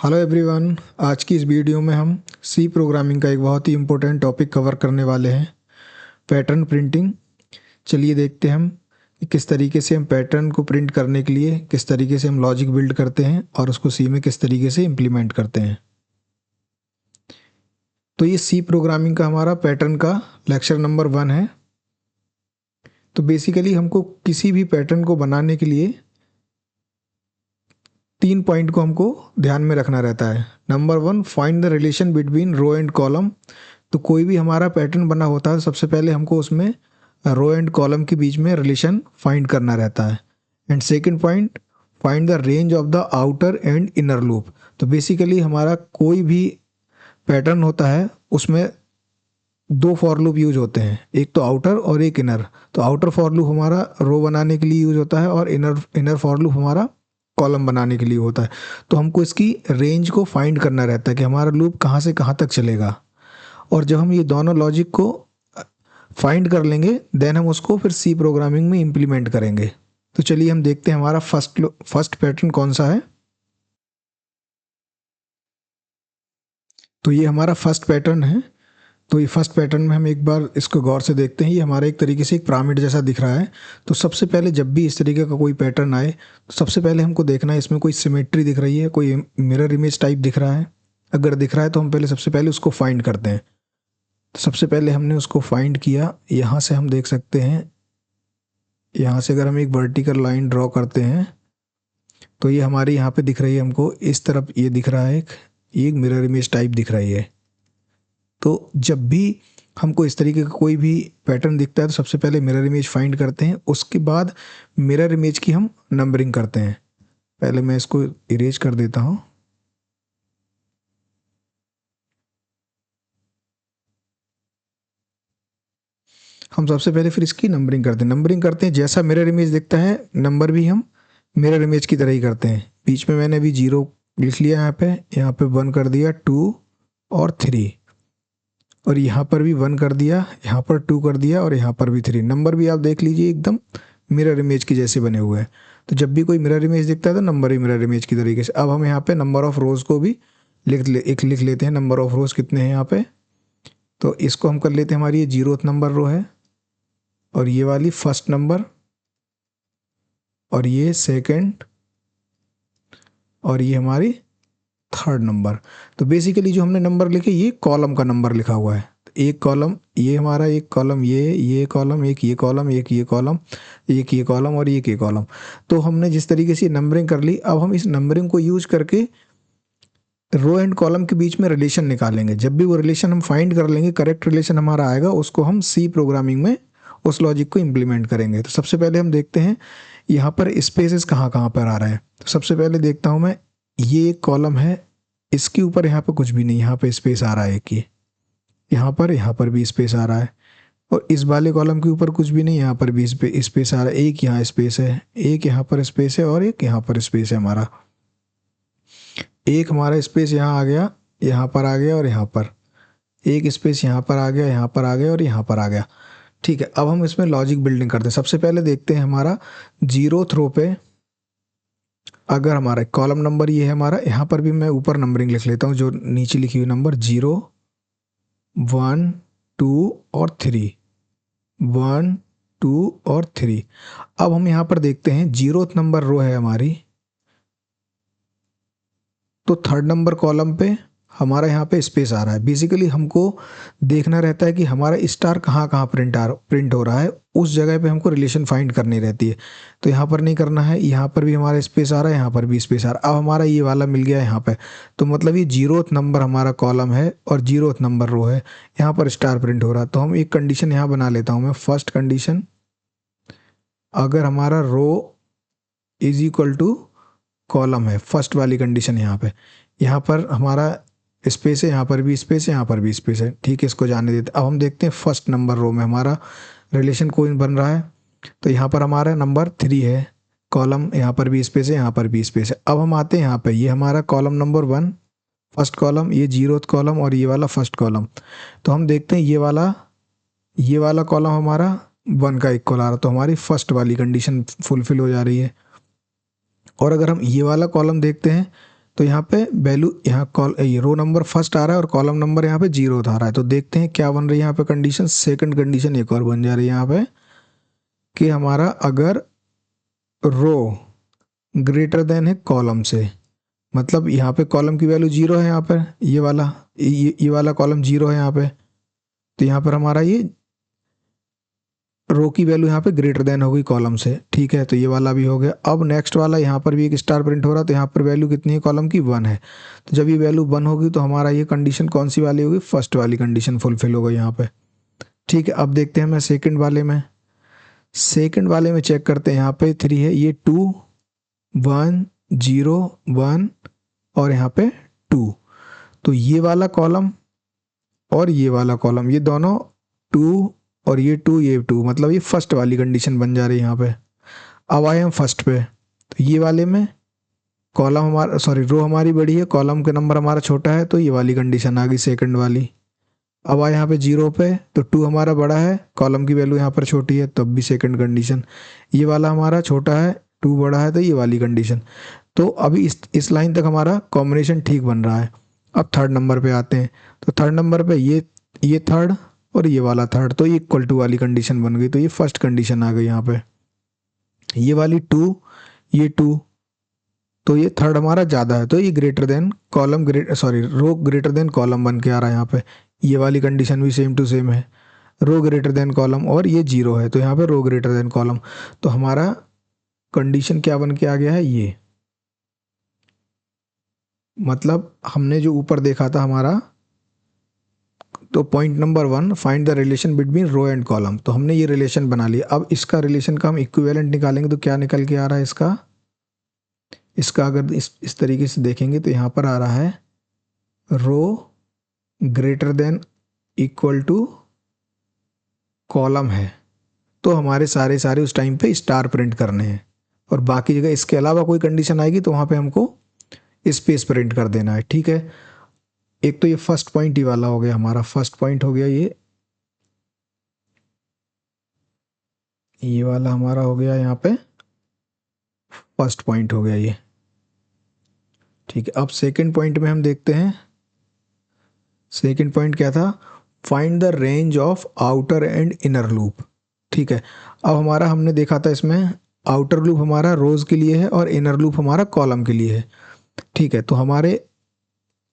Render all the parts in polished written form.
Hello everyone. आज की इस वीडियो में हम सी प्रोग्रामिंग का एक बहुत ही इम्पोर्टेंट टॉपिक कवर करने वाले हैं, पैटर्न प्रिंटिंग। चलिए देखते हैं हम कि किस तरीके से हम पैटर्न को प्रिंट करने के लिए किस तरीके से हम लॉजिक बिल्ड करते हैं और उसको सी में किस तरीके से इम्प्लीमेंट करते हैं। तो ये सी प्रोग्रामिंग का हमारा पैटर्न का लेक्चर नंबर 1 है। तो बेसिकली हमको किसी भी पैटर्न को बनाने के लिए 3 पॉइंट को हमको ध्यान में रखना रहता है। Number 1, find the relation between row and column. तो कोई भी हमारा पैटर्न बना होता है सबसे पहले हमको उसमें रो एंड कॉलम के बीच में रिलेशन फाइंड करना रहता है। And second point, find the range of the outer and inner loop. तो बेसिकली हमारा कोई भी पैटर्न होता है उसमें 2 फॉर लूप यूज होते हैं, एक तो आउटर और एक इनर। तो आउटर फॉर लूप हमारा रो बनाने के लिए यूज होता है और इनर फॉर लूप हमारा कॉलम बनाने के लिए होता है। तो हमको इसकी रेंज को फाइंड करना रहता है कि हमारा लूप कहाँ से कहाँ तक चलेगा। और जब हम ये दोनों लॉजिक को फाइंड कर लेंगे देन हम उसको फिर सी प्रोग्रामिंग में इम्प्लीमेंट करेंगे। तो चलिए हम देखते हैं हमारा फर्स्ट पैटर्न कौन सा है। तो ये हमारा फर्स्ट पैटर्न है। तो ये फर्स्ट पैटर्न में हम एक बार इसको गौर से देखते हैं। ये हमारा एक तरीके से एक पिरामिड जैसा दिख रहा है। तो सबसे पहले जब भी इस तरीके का कोई पैटर्न आए तो सबसे पहले हमको देखना है इसमें कोई सिमेट्री दिख रही है, कोई मिरर इमेज टाइप दिख रहा है। अगर दिख रहा है तो हम पहले सबसे पहले उसको फाइंड करते हैं। तो सबसे पहले हमने उसको फाइंड किया। यहाँ से हम देख सकते हैं, यहाँ से अगर हम एक वर्टिकल लाइन ड्रॉ करते हैं तो ये हमारी यहाँ पे दिख रही है हमको। इस तरफ ये दिख रहा है एक मिरर इमेज टाइप दिख रही है। तो जब भी हमको इस तरीके का कोई भी पैटर्न दिखता है तो सबसे पहले मिरर इमेज फाइंड करते हैं, उसके बाद मिरर इमेज की हम नंबरिंग करते हैं। पहले मैं इसको इरेज कर देता हूँ। हम सबसे पहले फिर इसकी नंबरिंग करते हैं। जैसा मिरर इमेज दिखता है नंबर भी हम मिरर इमेज की तरह ही करते हैं। बीच में मैंने अभी 0 लिख लिया, यहाँ पे 1 कर दिया, 2 और 3, और यहाँ पर भी 1 कर दिया, यहाँ पर 2 कर दिया और यहाँ पर भी 3। नंबर भी आप देख लीजिए एकदम मिरर इमेज की जैसे बने हुए हैं। तो जब भी कोई मिरर इमेज दिखता है तो नंबर ही मिरर इमेज की तरीके से। अब हम यहाँ पे नंबर ऑफ रोज़ को भी लिख लेते हैं। नंबर ऑफ रोज़ कितने हैं यहाँ पे, तो इसको हम कर लेते हैं, हमारी ये 0th नंबर रो है और ये वाली फर्स्ट नंबर और ये सेकंड और ये हमारी थर्ड नंबर। तो बेसिकली जो हमने नंबर लिखे ये कॉलम का नंबर लिखा हुआ है। तो एक कॉलम ये हमारा, एक कॉलम ये कॉलम, एक ये कॉलम, एक ये कॉलम, एक ये कॉलम और एक ये कॉलम। तो हमने जिस तरीके से नंबरिंग कर ली, अब हम इस नंबरिंग को यूज करके रो एंड कॉलम के बीच में रिलेशन निकालेंगे। जब भी वो रिलेशन हम फाइंड कर लेंगे, करेक्ट रिलेशन हमारा आएगा, उसको हम सी प्रोग्रामिंग में उस लॉजिक को इम्प्लीमेंट करेंगे। तो सबसे पहले हम देखते हैं यहाँ पर स्पेसेस कहाँ कहाँ पर आ रहे हैं। तो सबसे पहले देखता हूँ मैं, ये एक कॉलम है, इसके ऊपर यहाँ पे कुछ भी नहीं, यहाँ पे स्पेस आ रहा है एक, ये यहाँ पर भी स्पेस आ रहा है, और इस वाले कॉलम के ऊपर कुछ भी नहीं, यहाँ पर भी स्पेस आ रहा है। एक यहाँ स्पेस है, एक यहाँ पर स्पेस है और एक यहाँ पर स्पेस है हमारा। एक हमारा स्पेस यहाँ आ गया, यहाँ पर आ गया और यहाँ पर एक स्पेस यहाँ पर आ गया, यहाँ पर आ गया और यहाँ पर आ गया। ठीक है, अब हम इसमें लॉजिक बिल्डिंग करते हैं। सबसे पहले देखते हैं हमारा 0th रो पे अगर हमारा कॉलम नंबर ये है हमारा, यहाँ पर भी मैं ऊपर नंबरिंग लिख लेता हूँ जो नीचे लिखी हुई नंबर 0, 1, 2 और 3, 1, 2 और 3। अब हम यहाँ पर देखते हैं 0th नंबर रो है हमारी, तो थर्ड नंबर कॉलम पे हमारा यहाँ पे स्पेस आ रहा है। बेसिकली हमको देखना रहता है कि हमारा स्टार कहाँ कहाँ प्रिंट हो रहा है, उस जगह पे हमको रिलेशन फाइंड करनी रहती है। तो यहाँ पर नहीं करना है, यहाँ पर भी हमारा स्पेस आ रहा है, यहाँ पर भी स्पेस आ रहा है। अब हमारा ये वाला मिल गया यहाँ पे, तो मतलब ये 0th नंबर हमारा कॉलम है और 0th नंबर रो है, यहाँ पर स्टार प्रिंट हो रहा है। तो हम एक कंडीशन यहाँ बना लेता हूँ मैं। फर्स्ट कंडीशन, अगर हमारा रो इज इक्वल टू कॉलम है, फर्स्ट वाली कंडीशन यहाँ पर हमारा स्पेस है, यहाँ पर भी स्पेस है, यहाँ पर भी स्पेस है। ठीक है, इसको जाने देते। अब हम देखते हैं फर्स्ट नंबर रो में हमारा रिलेशन कोई बन रहा है। तो यहाँ पर हमारा नंबर 3 है, कॉलम यहाँ पर भी स्पेस है, यहाँ पर भी स्पेस है। अब हम आते हैं यहाँ पे, ये हमारा कॉलम नंबर 1 फर्स्ट कॉलम, ये 0th कॉलम और ये वाला फर्स्ट कॉलम। तो हम देखते हैं ये वाला कॉलम हमारा 1 का इक्वल आ रहा, तो हमारी फर्स्ट वाली कंडीशन फुलफिल हो जा रही है। और अगर हम ये वाला कॉलम देखते हैं तो यहाँ पे वैल्यू यहाँ ये रो नंबर फर्स्ट आ रहा है और कॉलम नंबर यहाँ पे 0 आ रहा है। तो देखते हैं क्या बन रही है यहाँ पे कंडीशन। सेकंड कंडीशन एक और बन जा रही है यहाँ पे कि हमारा अगर रो ग्रेटर देन है कॉलम से, मतलब यहाँ पे कॉलम की वैल्यू 0 है, यहाँ पर ये वाला कॉलम 0 है यहाँ पे, तो यहाँ पर हमारा ये रो की वैल्यू यहाँ पे ग्रेटर देन हो गई कॉलम से। ठीक है, तो ये वाला भी हो गया। अब नेक्स्ट वाला यहाँ पर भी एक स्टार प्रिंट हो रहा है, तो यहाँ पर वैल्यू कितनी है कॉलम की 1 है। तो जब ये वैल्यू 1 होगी तो हमारा ये कंडीशन कौन सी वाली होगी, फर्स्ट वाली कंडीशन फुलफिल होगा यहाँ पे। ठीक है, अब देखते हैं मैं सेकंड वाले में चेक करते हैं। यहाँ पे 3 है, ये 2 1 0 1 और यहाँ पे 2। तो ये वाला कॉलम और ये वाला कॉलम, ये दोनों 2 और ये 2 ये 2, मतलब ये फर्स्ट वाली कंडीशन बन जा रही है यहाँ पे। अब आए हम फर्स्ट पे, तो ये वाले में कॉलम हमारा रो हमारी बड़ी है, कॉलम का नंबर हमारा छोटा है, तो ये वाली कंडीशन आ गई सेकंड वाली। अब आए यहाँ पे 0 पे, तो 2 हमारा बड़ा है, कॉलम की वैल्यू यहाँ पर छोटी है, तब भी सेकंड कंडीशन। ये वाला हमारा छोटा है, 2 बड़ा है, तो ये वाली कंडीशन। तो अभी इस लाइन तक हमारा कॉम्बिनेशन ठीक बन रहा है। अब थर्ड नंबर पे आते हैं, तो थर्ड नंबर पे ये थर्ड और ये वाला थर्ड, तो ये इक्वल टू वाली कंडीशन बन गई, तो ये फर्स्ट कंडीशन आ गई यहाँ पे। ये वाली 2 ये 2, तो ये थर्ड हमारा ज़्यादा है, तो ये greater than column row greater than column बन के आ रहा है यहाँ पे। ये वाली कंडीशन भी सेम टू सेम है, रो ग्रेटर देन कॉलम, और ये 0 है, तो यहाँ पे रो ग्रेटर देन कॉलम। तो हमारा कंडीशन क्या बन के आ गया है, ये मतलब हमने जो ऊपर देखा था हमारा, तो point number 1, find the relation between row and column, तो हमने ये रिलेशन बना लिया। अब इसका रिलेशन का हम इक्विवेलेंट निकालेंगे, तो क्या निकल के आ रहा है इसका अगर इस तरीके से देखेंगे, तो यहाँ पर आ रहा है row greater than equal to column है, तो हमारे सारे उस टाइम पे स्टार प्रिंट करने हैं, और बाकी जगह इसके अलावा कोई कंडीशन आएगी तो वहाँ पे हमको स्पेस प्रिंट कर देना है। ठीक है, एक तो ये फर्स्ट पॉइंट ही वाला हो गया, हमारा फर्स्ट पॉइंट हो गया, ये वाला हमारा हो गया यहाँ पे फर्स्ट पॉइंट हो गया ये। ठीक है, अब सेकंड पॉइंट में हम देखते हैं। सेकंड पॉइंट क्या था, find the range of outer and inner loop. ठीक है, अब हमारा हमने देखा था इसमें आउटर लूप हमारा रोज के लिए है और इनर लूप हमारा कॉलम के लिए है। ठीक है, तो हमारे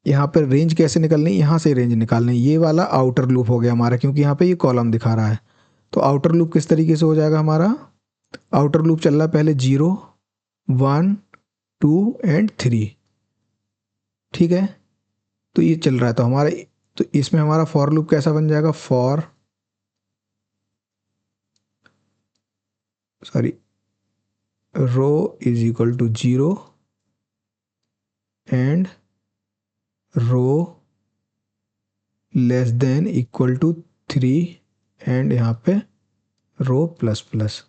यहाँ पर रेंज कैसे निकलनी, यहाँ से रेंज निकालनी। ये वाला आउटर लूप हो गया हमारा, क्योंकि यहाँ पे ये कॉलम दिखा रहा है। तो आउटर लूप किस तरीके से हो जाएगा हमारा, आउटर लूप चल रहा है पहले 0 1 2 एंड 3। ठीक है, तो ये चल रहा है, तो हमारा तो इसमें हमारा फॉर लूप कैसा बन जाएगा, row is equal to 0 and row less than equal to 3 and यहाँ पे रो प्लस प्लस।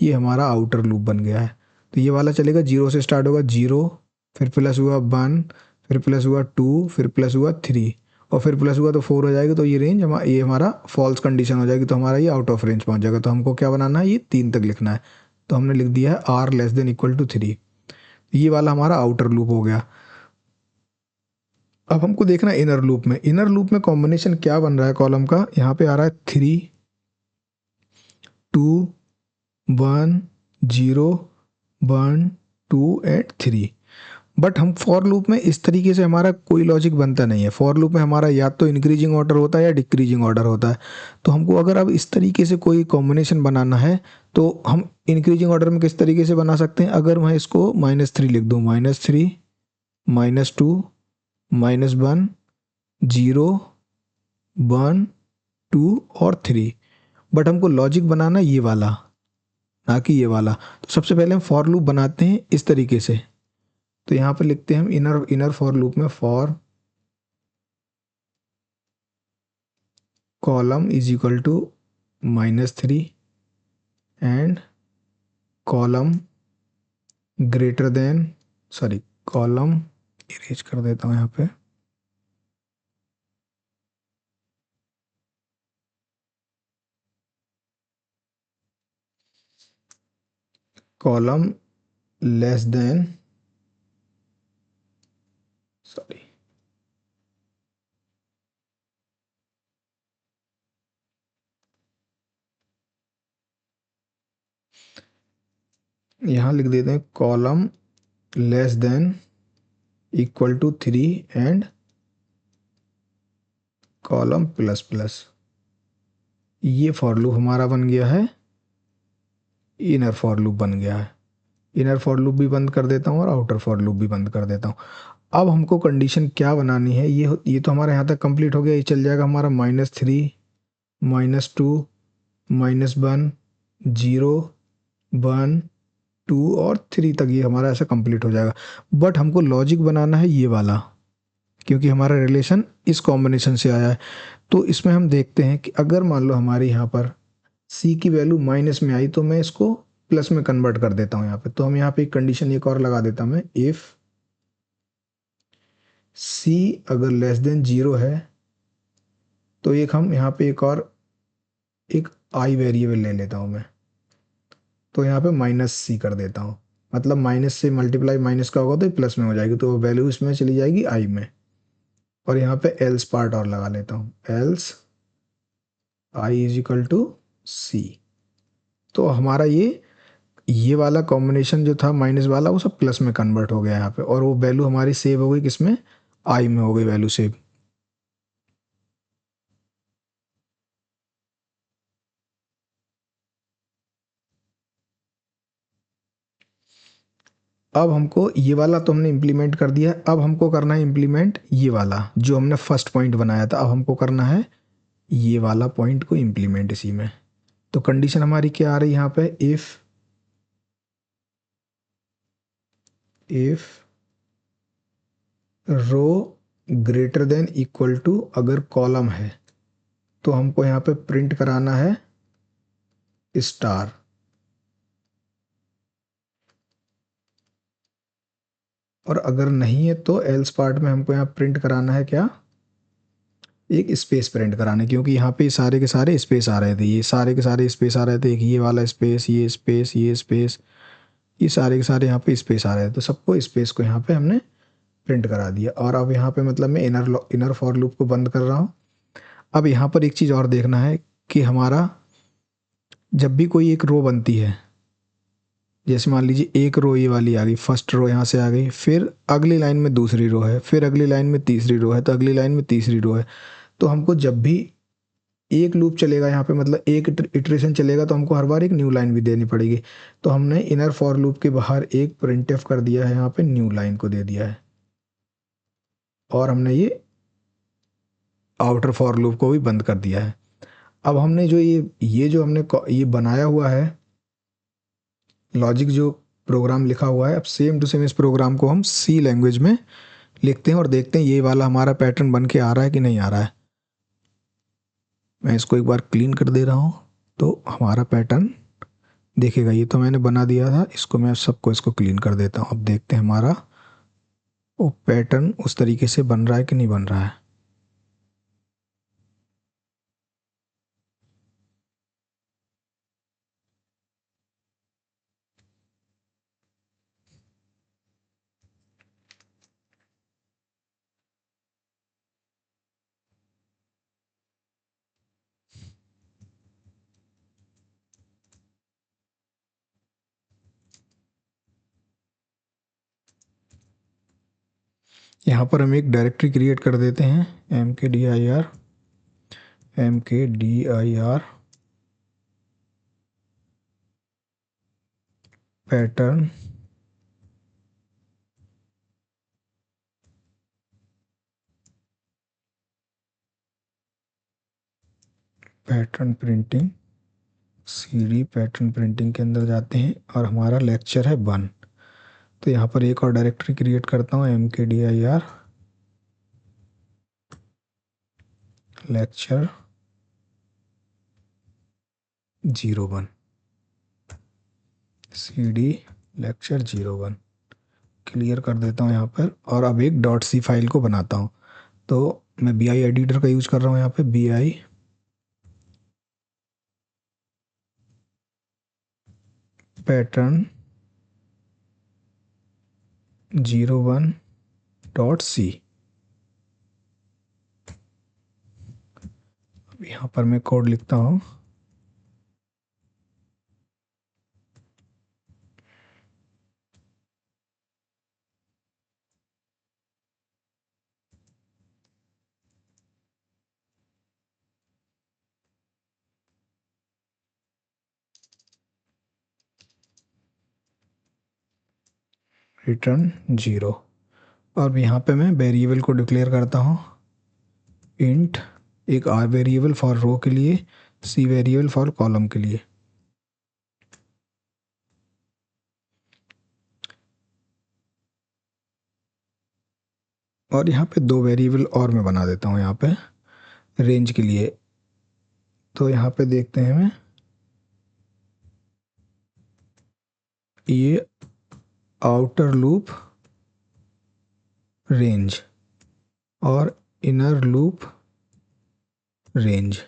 ये हमारा आउटर लूप बन गया है। तो ये वाला चलेगा 0 से स्टार्ट होगा, 0 फिर प्लस हुआ 1 फिर प्लस हुआ 2 फिर प्लस हुआ 3 और फिर प्लस हुआ तो 4 हो जाएगी। तो ये रेंज ये हमारा फॉल्स कंडीशन हो जाएगी, तो हमारा ये आउट ऑफ रेंज पहुंच जाएगा। तो हमको क्या बनाना है, ये 3 तक लिखना है। तो हमने लिख दिया है R less than equal to 3। ये वाला हमारा आउटर लूप हो गया। अब हमको देखना है इनर लूप में कॉम्बिनेशन क्या बन रहा है कॉलम का। यहाँ पे आ रहा है 3 2 1 0 1 2 एंड 3। बट हम फॉर लूप में इस तरीके से हमारा कोई लॉजिक बनता नहीं है। फॉर लूप में हमारा या तो इंक्रीजिंग ऑर्डर होता है या डिक्रीजिंग ऑर्डर होता है। तो हमको अगर अब इस तरीके से कोई कॉम्बिनेशन बनाना है तो हम इंक्रीजिंग ऑर्डर में किस तरीके से बना सकते हैं। अगर मैं इसको -3 लिख दूँ, -3 -2 -1 0 1 2 और 3। बट हमको लॉजिक बनाना ये वाला, ना कि ये वाला। तो सबसे पहले हम फॉर लूप बनाते हैं इस तरीके से। तो यहाँ पे लिखते हैं हम इनर फॉर लूप में for column is equal to -3 and column greater than column erase कर देता हूँ यहाँ पे, कॉलम लेस देन सॉरी, यहाँ लिख देते हैं column less than equal to 3 and column plus plus. ये फॉर लूप हमारा बन गया है, इनर फॉर लूप बन गया है। इनर फॉर लूप भी बंद कर देता हूँ और आउटर फॉर लूप भी बंद कर देता हूँ। अब हमको कंडीशन क्या बनानी है, ये तो हमारा यहाँ तक कंप्लीट हो गया। ये चल जाएगा हमारा -3 -2 -1 0 1 2 और 3 तक, ये हमारा ऐसा कंप्लीट हो जाएगा। बट हमको लॉजिक बनाना है ये वाला, क्योंकि हमारा रिलेशन इस कॉम्बिनेशन से आया है। तो इसमें हम देखते हैं कि अगर मान लो हमारे यहाँ पर सी की वैल्यू माइनस में आई तो मैं इसको प्लस में कन्वर्ट कर देता हूँ यहाँ पे। तो हम यहाँ पे एक कंडीशन एक और लगा देता हूँ मैं, इफ सी अगर लेस देन 0 है तो एक हम यहाँ पे एक आई वेरिएबल ले लेता हूँ मैं। तो यहाँ पे -c कर देता हूँ, मतलब माइनस से मल्टीप्लाई माइनस का होगा तो प्लस में हो जाएगी, तो वैल्यू इसमें चली जाएगी आई में। और यहाँ पे एल्स पार्ट और लगा लेता हूँ, else I is equal to C. तो हमारा ये वाला कॉम्बिनेशन जो था माइनस वाला वो सब प्लस में कन्वर्ट हो गया यहाँ पे, और वो वैल्यू हमारी सेव हो गई किसमें, आई में हो गई वैल्यू सेव। अब हमको ये वाला तो हमने इम्प्लीमेंट कर दिया है। अब हमको करना है इम्प्लीमेंट ये वाला जो हमने फर्स्ट पॉइंट बनाया था। अब हमको करना है ये वाला पॉइंट को इम्प्लीमेंट इसी में। तो कंडीशन हमारी क्या आ रही है यहाँ पे, if row greater than equal to अगर कॉलम है तो हमको यहाँ पे प्रिंट कराना है स्टार। और अगर नहीं है तो एल्स पार्ट में हमको यहाँ प्रिंट कराना है क्या, एक स्पेस प्रिंट कराना है, क्योंकि यहाँ पे सारे के सारे स्पेस आ रहे थे, ये सारे के सारे स्पेस आ रहे थे, एक ये वाला स्पेस, ये स्पेस, ये स्पेस, ये सारे के सारे यहाँ पे स्पेस आ रहे थे। तो सबको स्पेस को यहाँ पे हमने प्रिंट करा दिया। और अब यहाँ पे मतलब मैं इनर फॉर लूप को बंद कर रहा हूँ। अब यहाँ पर एक चीज़ और देखना है कि हमारा जब भी कोई एक रो बनती है, जैसे मान लीजिए एक रो ये वाली आ गई, फर्स्ट रो यहाँ से आ गई, फिर अगली लाइन में दूसरी रो है, फिर अगली लाइन में तीसरी रो है, तो अगली लाइन में तीसरी रो है। तो हमको जब भी एक लूप चलेगा यहाँ पे, मतलब एक इटरेशन चलेगा, तो हमको हर बार एक न्यू लाइन भी देनी पड़ेगी। तो हमने इनर फॉर लूप के बाहर एक प्रिंटफ कर दिया है, यहाँ पे न्यू लाइन को दे दिया है। और हमने ये आउटर फॉर लूप को भी बंद कर दिया है। अब हमने जो ये जो हमने ये बनाया हुआ है लॉजिक, जो प्रोग्राम लिखा हुआ है, अब सेम टू सेम इस प्रोग्राम को हम सी लैंग्वेज में लिखते हैं और देखते हैं ये वाला हमारा पैटर्न बन के आ रहा है कि नहीं आ रहा है। मैं इसको एक बार क्लीन कर दे रहा हूँ तो हमारा पैटर्न देखेगा। ये तो मैंने बना दिया था, इसको मैं सबको इसको क्लीन कर देता हूँ। अब देखते हैं हमारा वो पैटर्न उस तरीके से बन रहा है कि नहीं बन रहा है। यहाँ पर हम एक डायरेक्टरी क्रिएट कर देते हैं, mkdir pattern printing cd pattern printing के अंदर जाते हैं और हमारा लेक्चर है 1। तो यहाँ पर एक और डायरेक्टरी क्रिएट करता हूँ, mkdir lecture 01 cd lecture 01 clear कर देता हूँ यहाँ पर। और अब एक .c फाइल को बनाता हूँ। तो मैं BI एडिटर का यूज़ कर रहा हूँ यहाँ पे, BI पैटर्न 01 डॉट सी। अब यहाँ पर मैं कोड लिखता हूँ, रिटर्न 0। और यहाँ पे मैं वेरिएबल को डिक्लेयर करता हूँ, इंट एक आर वेरिएबल फॉर रो के लिए, सी वेरिएबल फॉर कॉलम के लिए। और यहाँ पे दो वेरिएबल और मैं बना देता हूँ यहाँ पे रेंज के लिए। तो यहाँ पे देखते हैं मैं, ये आउटर लूप रेंज और इनर लूप रेंज,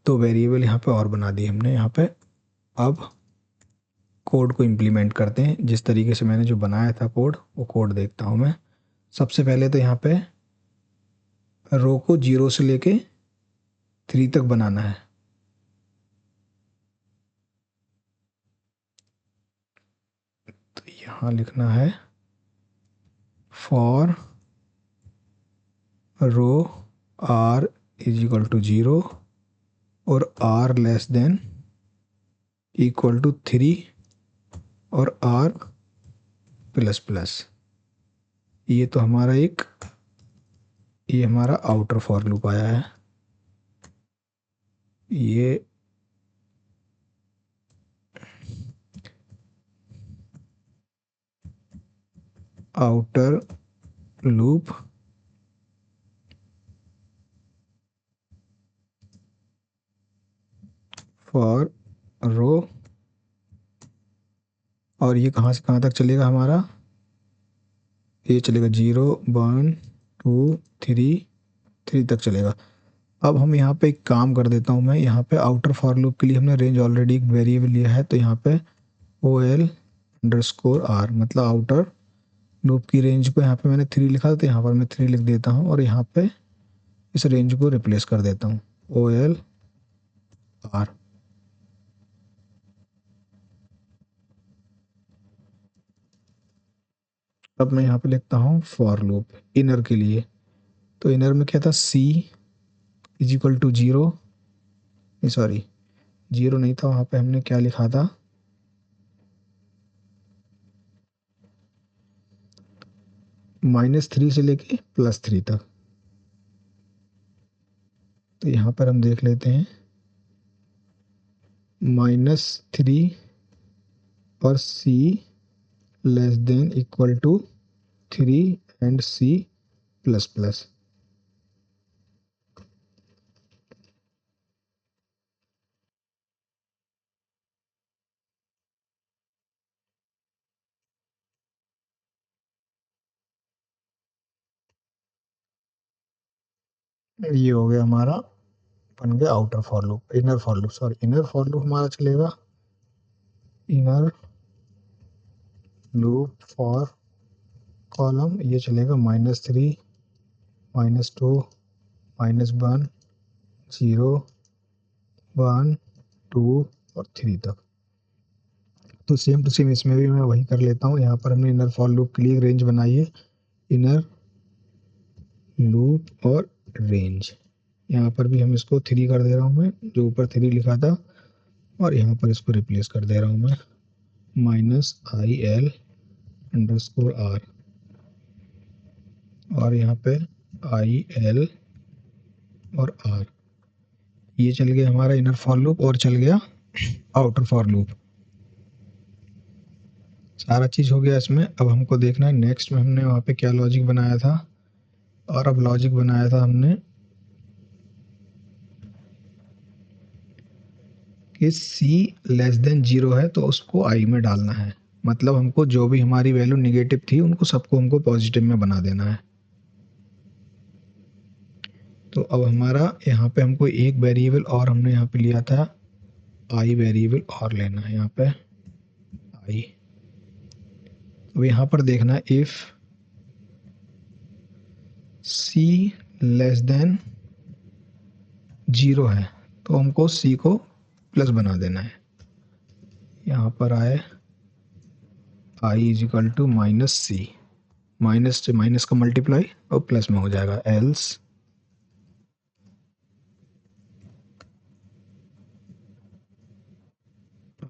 तो वेरिएबल यहाँ पे और बना दिए हमने यहाँ पे। अब कोड को इम्प्लीमेंट करते हैं, जिस तरीके से मैंने जो बनाया था कोड, वो कोड देखता हूँ मैं। सबसे पहले तो यहाँ पे रो को 0 से लेके 3 तक बनाना है। तो यहाँ लिखना है for row r is equal to 0 और r less than equal to 3 और r प्लस प्लस। ये तो हमारा ये हमारा आउटर फॉर लूप आया है। ये आउटर लूप फॉर रो, और ये कहाँ से कहाँ तक चलेगा हमारा, ये चलेगा 0 1 2 3 तक चलेगा। अब हम यहाँ पे एक काम कर देता हूँ मैं, यहाँ पे आउटर फॉर लूप के लिए हमने रेंज ऑलरेडी एक वेरिएबल लिया है, तो यहाँ पे OL_R मतलब आउटर लूप की रेंज को यहाँ पे मैंने 3 लिखा था, तो यहाँ पर मैं 3 लिख देता हूँ और यहाँ पे इस रेंज को रिप्लेस कर देता हूँ OL_R। अब मैं यहाँ पे लिखता हूँ फॉर लूप इनर के लिए। तो इनर में क्या था, C इज इक्वल टू 0, नहीं सॉरी 0 नहीं था, वहाँ पे हमने क्या लिखा था, -3 से लेके +3 तक। तो यहाँ पर हम देख लेते हैं, -3 और C less than equal to 3 and C plus plus. ये हो गया हमारा, बन गया outer for loop, inner for loop sorry, inner for loop हमारा चलेगा, इनर लूप फॉर कॉलम ये चलेगा -3 -2 -1 0 1 2 और 3 तक। तो सेम टू सेम इसमें भी मैं वही कर लेता हूँ। यहाँ पर हमने इनर फॉर लूप के लिए रेंज बनाई है, इनर लूप और रेंज। यहाँ पर भी हम इसको 3 कर दे रहा हूँ मैं, जो ऊपर 3 लिखा था, और यहाँ पर इसको रिप्लेस कर दे रहा हूँ मैं -IL_R, और यहाँ पे IL और R। ये चल गया हमारा इनर फॉर लूप और चल गया आउटर फॉर लूप। सारा चीज़ हो गया इसमें। अब हमको देखना है नेक्स्ट में हमने वहाँ पे क्या लॉजिक बनाया था, और अब लॉजिक बनाया था हमने कि C लेस देन 0 है तो उसको I में डालना है, मतलब हमको जो भी हमारी वैल्यू निगेटिव थी उनको सबको हमको पॉजिटिव में बना देना है। तो अब हमारा यहाँ पे हमको एक वेरिएबल और हमने यहाँ पे लिया था, I वेरिएबल और लेना है यहाँ पे I। अब यहाँ पर देखना है इफ़ सी लेस देन 0 है तो हमको सी को प्लस बना देना है। यहाँ पर आए I is equal to minus C, minus से माइनस का मल्टीप्लाई और प्लस में हो जाएगा, else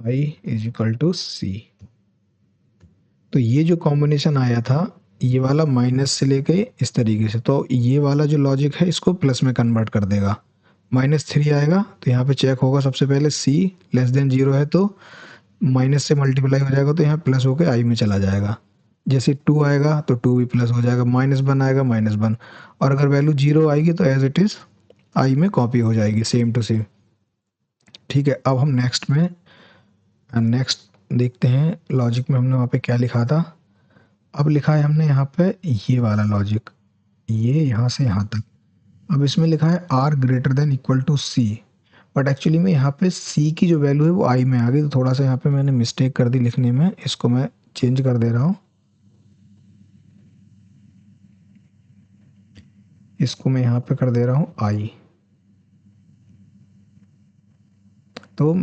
I is equal to C. तो ये जो कॉम्बिनेशन आया था ये वाला माइनस से लेके इस तरीके से, तो ये वाला जो लॉजिक है इसको प्लस में कन्वर्ट कर देगा। -3 आएगा तो यहाँ पे चेक होगा सबसे पहले सी लेस देन 0 है तो माइनस से मल्टीप्लाई हो जाएगा तो यहाँ प्लस होके आई में चला जाएगा। जैसे 2 आएगा तो 2 भी प्लस हो जाएगा, -1 आएगा -1, और अगर वैल्यू 0 आएगी तो एज इट इज़ आई में कॉपी हो जाएगी सेम टू सेम। ठीक है, अब हम नेक्स्ट देखते हैं लॉजिक में हमने वहाँ पे क्या लिखा था। अब लिखा है हमने यहाँ पे ये वाला लॉजिक, ये यहाँ से यहाँ तक। अब इसमें लिखा है R greater than equal to C, but actually में यहाँ पे सी की जो वैल्यू है वो आई में आ गई, तो थोड़ा सा यहाँ पे मैंने मिस्टेक कर दी लिखने में, इसको मैं चेंज कर दे रहा हूँ। इसको मैं यहाँ पे कर दे रहा हूँ आई। तो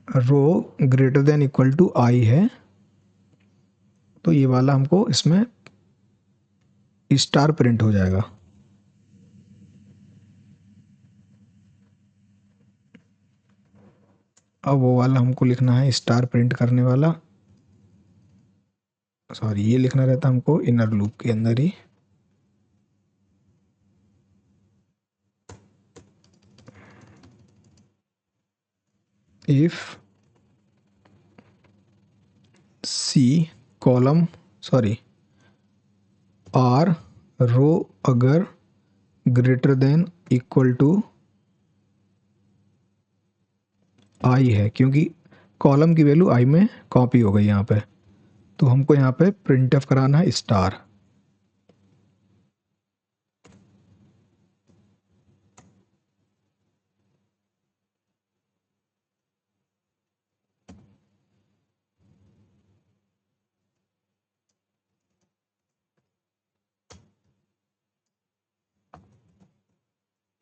रो greater than equal to I है तो ये वाला हमको इसमें स्टार प्रिंट हो जाएगा। अब वो वाला हमको लिखना है स्टार प्रिंट करने वाला, सॉरी ये लिखना रहता हमको इनर लूप के अंदर ही। If C column sorry R row अगर greater than equal to I है, क्योंकि कॉलम की वैल्यू आई में कॉपी हो गई यहाँ पे, तो हमको यहाँ पे प्रिंट ऑफ कराना है star.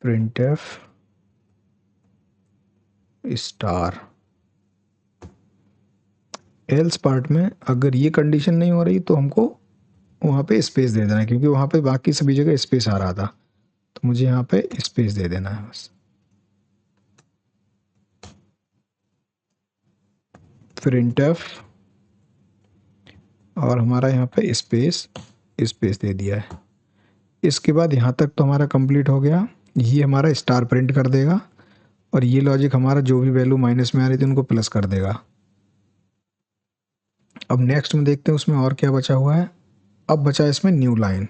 Print of star. Else part में अगर ये कंडीशन नहीं हो रही तो हमको वहाँ पे स्पेस दे देना है, क्योंकि वहाँ पे बाकी सभी जगह स्पेस आ रहा था, तो मुझे यहाँ पे स्पेस दे देना है बस। प्रिंट ऑफ और हमारा यहाँ पे स्पेस दे दिया है। इसके बाद यहाँ तक तो हमारा कंप्लीट हो गया। ये हमारा स्टार प्रिंट कर देगा और ये लॉजिक हमारा जो भी वैल्यू माइनस में आ रही थी उनको प्लस कर देगा। अब नेक्स्ट में देखते हैं उसमें और क्या बचा हुआ है। अब बचा है इसमें न्यू लाइन,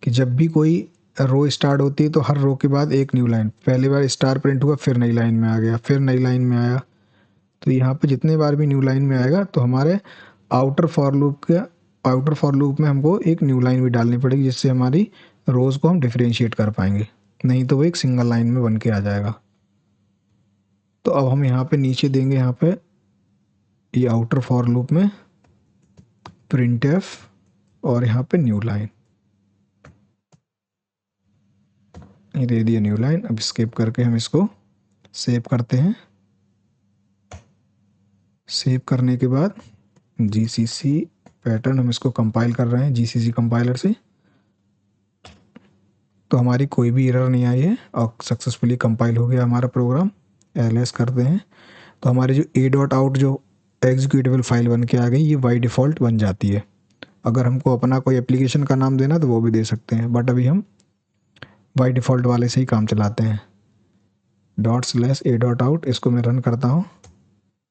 कि जब भी कोई रो स्टार्ट होती है तो हर रो के बाद एक न्यू लाइन, पहली बार स्टार प्रिंट हुआ फिर नई लाइन में आ गया, फिर नई लाइन में आया, तो यहाँ पे जितने बार भी न्यू लाइन में आएगा तो हमारे आउटर फॉर लूप में हमको एक न्यू लाइन भी डालनी पड़ेगी, जिससे हमारी रोज़ को हम डिफ्रेंशिएट कर पाएंगे, नहीं तो वो एक सिंगल लाइन में बन के आ जाएगा। तो अब हम यहाँ पे नीचे देंगे, यहाँ पे ये आउटर फॉर लूप में प्रिंट एफ और यहाँ पे न्यू लाइन, ये दे दिया न्यू लाइन। अब स्किप करके हम इसको सेव करते हैं। सेव करने के बाद जीसीसी पैटर्न हम इसको कंपाइल कर रहे हैं जीसीसी कंपाइलर से, तो हमारी कोई भी एरर नहीं आई है और सक्सेसफुली कंपाइल हो गया हमारा प्रोग्राम। एलएस करते हैं तो हमारी जो a.out जो एग्जीक्यूटेबल फाइल बन के आ गई, ये बाय डिफ़ॉल्ट बन जाती है। अगर हमको अपना कोई एप्लीकेशन का नाम देना तो वो भी दे सकते हैं, बट अभी हम बाय डिफ़ॉल्ट वाले से ही काम चलाते हैं। .a.out इसको मैं रन करता हूँ।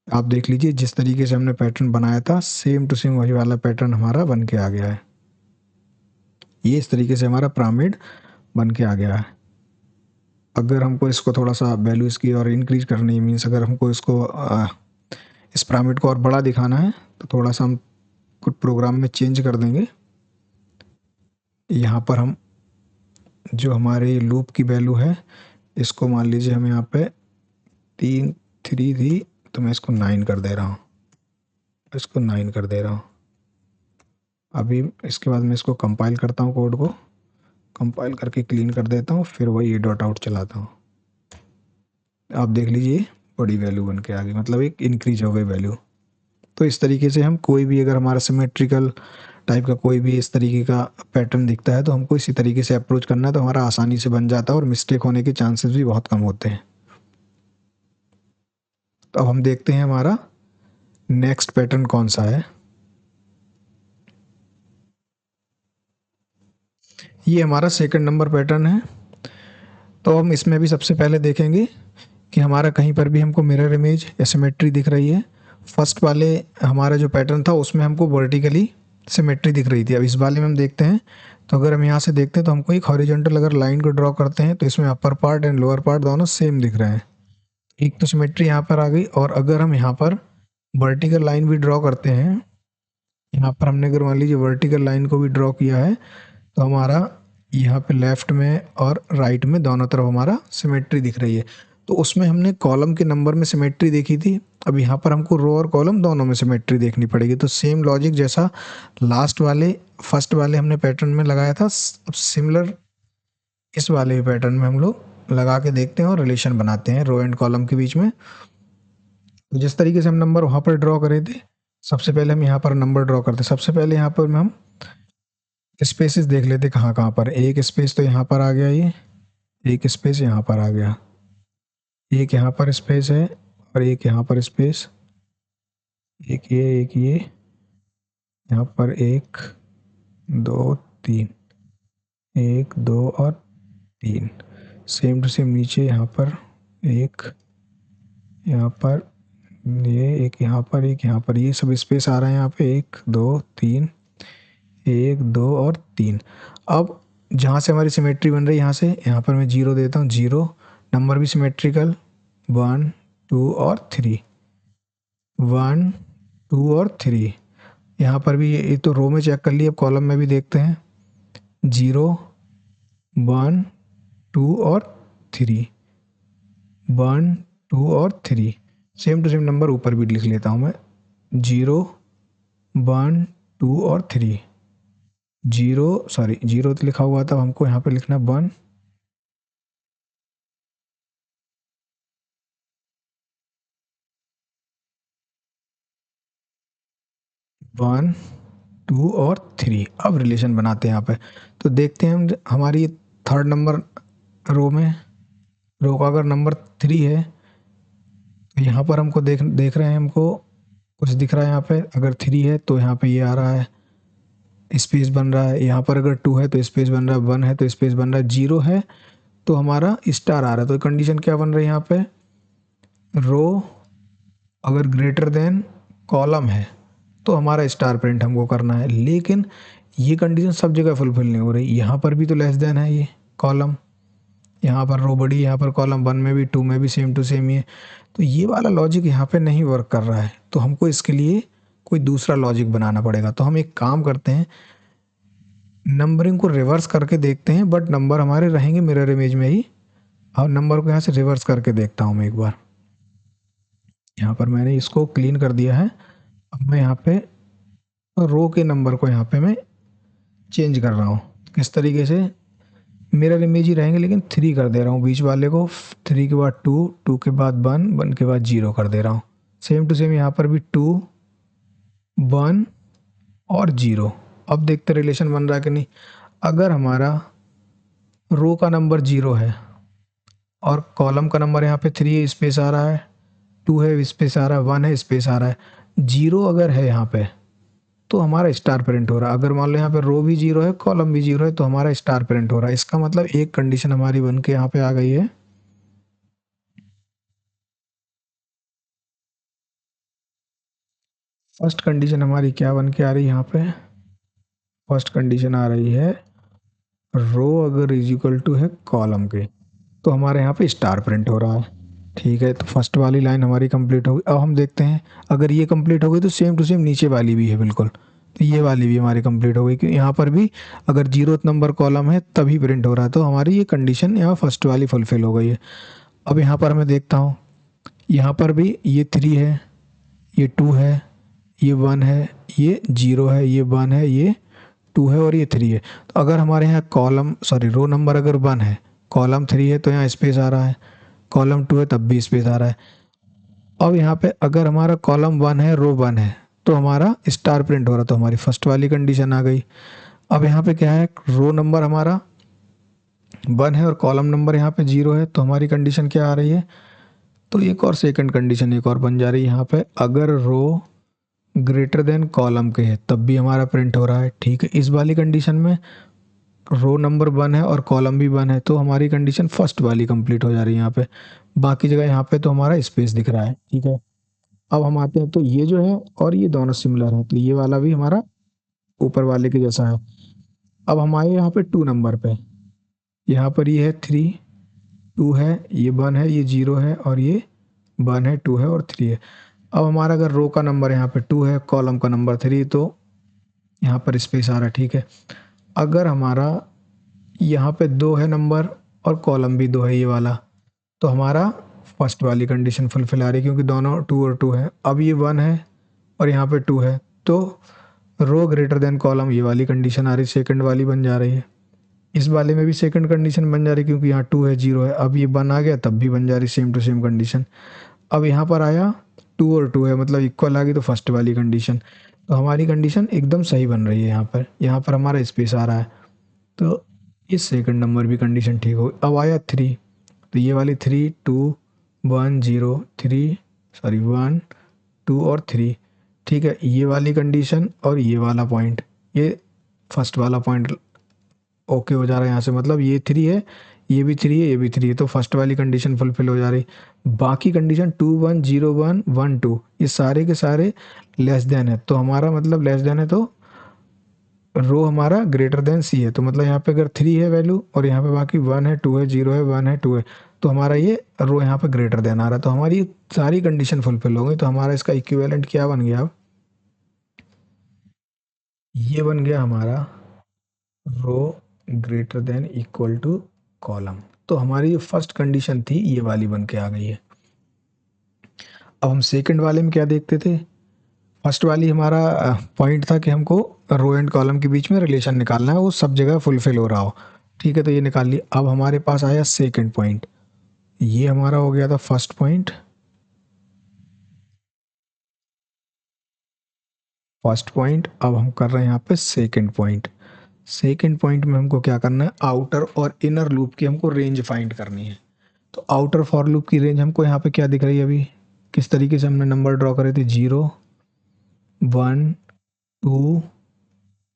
आप देख लीजिए जिस तरीके से हमने पैटर्न बनाया था सेम टू सेम वही वाला पैटर्न हमारा बन के आ गया है। ये इस तरीके से हमारा पिरामिड बन के आ गया है। अगर हमको इसको थोड़ा सा वैल्यू इसकी और इंक्रीज करनी है, मीन्स अगर हमको इसको इस पिरामिड को और बड़ा दिखाना है तो थोड़ा सा हम कुछ प्रोग्राम में चेंज कर देंगे। यहाँ पर हम जो हमारे लूप की वैल्यू है इसको मान लीजिए हम यहाँ पे 3 थी तो मैं इसको 9 कर दे रहा हूँ, इसको 9 कर दे रहा हूँ। अभी इसके बाद मैं इसको कंपाइल करता हूँ कोड को, कंपाइल करके क्लीन कर देता हूँ, फिर वही डॉट आउट चलाता हूँ। आप देख लीजिए बड़ी वैल्यू बन के आ गई, मतलब एक इंक्रीज हो गई वैल्यू। तो इस तरीके से हम कोई भी अगर हमारा सिमेट्रिकल टाइप का कोई भी इस तरीके का पैटर्न दिखता है तो हमको इसी तरीके से अप्रोच करना है, तो हमारा आसानी से बन जाता है और मिस्टेक होने के चांसेस भी बहुत कम होते हैं। तो अब हम देखते हैं हमारा नेक्स्ट पैटर्न कौन सा है। ये हमारा सेकंड नंबर पैटर्न है। तो हम इसमें भी सबसे पहले देखेंगे कि हमारा कहीं पर भी हमको मिरर इमेज या सिमेट्री दिख रही है। फर्स्ट वाले हमारा जो पैटर्न था उसमें हमको वर्टिकली सिमेट्री दिख रही थी। अब इस वाले में हम देखते हैं, तो अगर हम यहाँ से देखते हैं तो हमको एक हॉरिजॉन्टल अगर लाइन को ड्रॉ करते हैं तो इसमें upper part and lower part दोनों सेम दिख रहे हैं। एक तो सिमेट्री यहाँ पर आ गई। और अगर हम यहाँ पर वर्टिकल लाइन भी ड्रॉ करते हैं, यहाँ पर हमने अगर मान लीजिए वर्टिकल लाइन को भी ड्रॉ किया है, तो हमारा यहाँ पे लेफ्ट में और राइट में दोनों तरफ हमारा सिमेट्री दिख रही है। तो उसमें हमने कॉलम के नंबर में सिमेट्री देखी थी, अब यहाँ पर हमको रो और कॉलम दोनों में सिमेट्री देखनी पड़ेगी। तो सेम लॉजिक जैसा लास्ट वाले फर्स्ट वाले हमने पैटर्न में लगाया था, अब सिमिलर इस वाले पैटर्न में हम लोग लगा के देखते हैं और रिलेशन बनाते हैं रो एंड कॉलम के बीच में। तो जिस तरीके से हम नंबर वहाँ पर ड्रॉ करे थे, सबसे पहले हम यहाँ पर नंबर ड्रॉ करते। सबसे पहले यहाँ पर हम स्पेसेस देख लेते कहाँ कहाँ पर। एक स्पेस तो यहाँ पर आ गया, ये एक स्पेस यहाँ पर आ गया, एक यहाँ पर स्पेस है और एक यहाँ पर स्पेस, एक ये यहाँ पर एक दो तीन, एक दो और तीन। सेम टू सेम नीचे यहाँ पर एक, यहाँ पर ये एक, यहाँ पर एक, यहाँ पर ये सब स्पेस आ रहा है। यहाँ पे एक दो तीन, एक दो और तीन। अब जहाँ से हमारी सिमेट्री बन रही है यहाँ से, यहाँ पर मैं जीरो देता हूँ, जीरो। नंबर भी सिमेट्रिकल, 1 2 और 3, 1 2 और 3। यहाँ पर भी ये तो रो में चेक कर लिए, अब कॉलम में भी देखते हैं, 0 1 2 और 3, 1 2 और 3। सेम टू सेम नंबर ऊपर भी लिख लेता हूँ मैं, 0 1 2 और 3, जीरो तो लिखा हुआ था, हमको यहाँ पे लिखना 1 1 2 और 3। अब रिलेशन बनाते हैं यहाँ पे। तो देखते हैं हम हमारी थर्ड नंबर रो में, रो का अगर नंबर 3 है तो यहाँ पर हमको देख रहे हैं, हमको कुछ दिख रहा है। यहाँ पे अगर 3 है तो यहाँ पे ये आ रहा है, स्पेस बन रहा है। यहाँ पर अगर 2 है तो स्पेस बन रहा है, 1 है तो स्पेस बन रहा है, 0 है तो हमारा स्टार आ रहा है। तो कंडीशन क्या बन रही है यहाँ पे, रो अगर ग्रेटर देन कॉलम है तो हमारा स्टार प्रिंट हमको करना है। लेकिन ये कंडीशन सब जगह फुलफिल नहीं हो रही। यहाँ पर भी तो लेस देन है ये कॉलम, यहाँ पर रो बड़ी, यहाँ पर कॉलम 1 में भी 2 में भी सेम टू सेम ही है। तो ये वाला लॉजिक यहाँ पे नहीं वर्क कर रहा है, तो हमको इसके लिए कोई दूसरा लॉजिक बनाना पड़ेगा। तो हम एक काम करते हैं, नंबरिंग को रिवर्स करके देखते हैं, बट नंबर हमारे रहेंगे मिरर इमेज में ही। और नंबर को यहाँ से रिवर्स करके देखता हूँ मैं एक बार। यहाँ पर मैंने इसको क्लीन कर दिया है। अब मैं यहाँ पे रो के नंबर को यहाँ पे मैं चेंज कर रहा हूँ। किस तरीके से, मिरर इमेज ही रहेंगे लेकिन 3 कर दे रहा हूँ बीच वाले को, 3 के बाद 2, 2 के बाद 1, 1 के बाद 0 कर दे रहा हूँ। सेम टू सेम यहाँ पर भी 2 1 और 0। अब देखते रिलेशन बन रहा है कि नहीं। अगर हमारा रो का नंबर 0 है और कॉलम का नंबर यहाँ पे 3 है, स्पेस आ रहा है, 2 है स्पेस आ रहा है, 1 है स्पेस आ रहा है, 0 अगर है यहाँ पे तो हमारा स्टार प्रिंट हो रहा है। अगर मान लो यहाँ पे रो भी 0 है, कॉलम भी 0 है, तो हमारा स्टार प्रिंट हो रहा है। इसका मतलब एक कंडीशन हमारी बन के यहाँ पे आ गई है। फर्स्ट कंडीशन हमारी क्या बन के आ रही है यहाँ पे, फर्स्ट कंडीशन आ रही है, रो अगर इज इक्वल टू है कॉलम के तो हमारे यहाँ पे स्टार प्रिंट हो रहा है। ठीक है, तो फर्स्ट वाली लाइन हमारी कंप्लीट हो गई। अब हम देखते हैं, अगर ये कंप्लीट हो गई तो सेम टू सेम नीचे वाली भी है बिल्कुल, तो ये वाली भी हमारी कंप्लीट हो गई, क्योंकि यहाँ पर भी अगर 0th नंबर कॉलम है तभी प्रिंट हो रहा है। तो हमारी ये कंडीशन यहाँ फर्स्ट वाली फुलफिल हो गई है। अब यहाँ पर मैं देखता हूँ, यहाँ पर भी ये 3 है, ये 2 है, ये 1 है, ये 0 है, ये 1 है, ये 2 है और ये 3 है। तो अगर हमारे यहाँ रो नंबर अगर 1 है, कॉलम 3 है तो यहाँ स्पेस आ रहा है, कॉलम 2 है तब भी स्पेस आ रहा है। अब यहाँ पे अगर हमारा कॉलम 1 है, रो 1 है, तो हमारा स्टार प्रिंट हो रहा, तो हमारी फर्स्ट वाली कंडीशन आ गई। अब यहाँ पे क्या है, रो नंबर हमारा 1 है और कॉलम नंबर यहाँ पे 0 है, तो हमारी कंडीशन क्या आ रही है, तो एक और सेकंड कंडीशन एक और बन जा रही है यहाँ पे, अगर रो ग्रेटर देन कॉलम के है तब भी हमारा प्रिंट हो रहा है। ठीक है, इस वाली कंडीशन में रो नंबर 1 है और कॉलम भी 1 है, तो हमारी कंडीशन फर्स्ट वाली कंप्लीट हो जा रही है यहाँ पे। बाकी जगह यहाँ पे तो हमारा स्पेस दिख रहा है। ठीक है, अब हम आते हैं, तो ये जो है और ये दोनों सिमिलर है, तो ये वाला भी हमारा ऊपर वाले के जैसा है। अब हम आए यहाँ पे 2 नंबर पे, यहाँ पर ये है 3, 2 है, ये 1 है, ये 0 है और ये 1 है, 2 है और 3 है। अब हमारा अगर रो का नंबर यहाँ पे 2 है, कॉलम का नंबर 3, तो यहाँ पर स्पेस आ रहा है। ठीक है, अगर हमारा यहाँ पे 2 है नंबर और कॉलम भी 2 है ये वाला, तो हमारा फर्स्ट वाली कंडीशन फुलफिल आ रही है, क्योंकि दोनों 2 और 2 है। अब ये 1 है और यहाँ पे 2 है, तो रो ग्रेटर देन कॉलम ये वाली कंडीशन आ रही, सेकंड वाली बन जा रही है। इस वाले में भी सेकंड कंडीशन बन जा रही, क्योंकि यहाँ 2 है, 0 है। अब ये 1 आ गया तब भी बन जा रही, सेम टू सेम कंडीशन। अब यहाँ पर आया 2 और 2 है, मतलब इक्वल आ गई, तो फर्स्ट वाली कंडीशन, तो हमारी कंडीशन एकदम सही बन रही है। यहाँ पर हमारा स्पेस आ रहा है, तो इस सेकंड नंबर भी कंडीशन ठीक हो। अब आया 3, तो ये वाली 3, 2, 1, 0, 3, सॉरी 1, 2 और 3। ठीक है, ये वाली कंडीशन और ये वाला पॉइंट, ये फर्स्ट वाला पॉइंट ओके हो जा रहा है यहाँ से, मतलब ये 3 है, ये भी 3 है, ये भी 3 है, तो फर्स्ट वाली कंडीशन फुलफिल हो जा रही। बाकी कंडीशन 2, 1, 0, 1, 1, 2 ये सारे के सारे लेस देन है, तो हमारा मतलब लेस देन है, तो रो हमारा ग्रेटर देन सी है, तो मतलब यहाँ पे अगर 3 है वैल्यू और यहाँ पे बाकी 1 है, 2 है, 0 है, 1 है, 2 है, तो हमारा ये रो यहाँ पे ग्रेटर देन आ रहा है, तो हमारी सारी कंडीशन फुलफिल हो गई। तो हमारा इसका इक्विवेलेंट क्या बन गया, अब ये बन गया हमारा row greater than equal to column. तो हमारी जो फर्स्ट कंडीशन थी ये वाली बन के आ गई है। अब हम सेकंड वाले में क्या देखते थे, फर्स्ट वाली हमारा पॉइंट था कि हमको रो एंड कॉलम के बीच में रिलेशन निकालना है, वो सब जगह फुलफिल हो रहा हो। ठीक है, तो ये निकाल लिया। अब हमारे पास आया सेकंड पॉइंट, ये हमारा हो गया था फर्स्ट पॉइंट, अब हम कर रहे हैं यहाँ पे सेकंड पॉइंट। सेकंड पॉइंट में हमको क्या करना है, आउटर और इनर लूप की हमको रेंज फाइंड करनी है। तो आउटर फॉर लूप की रेंज हमको यहाँ पे क्या दिख रही है, अभी किस तरीके से हमने नंबर ड्रॉ करे थे, 0, 1, 2,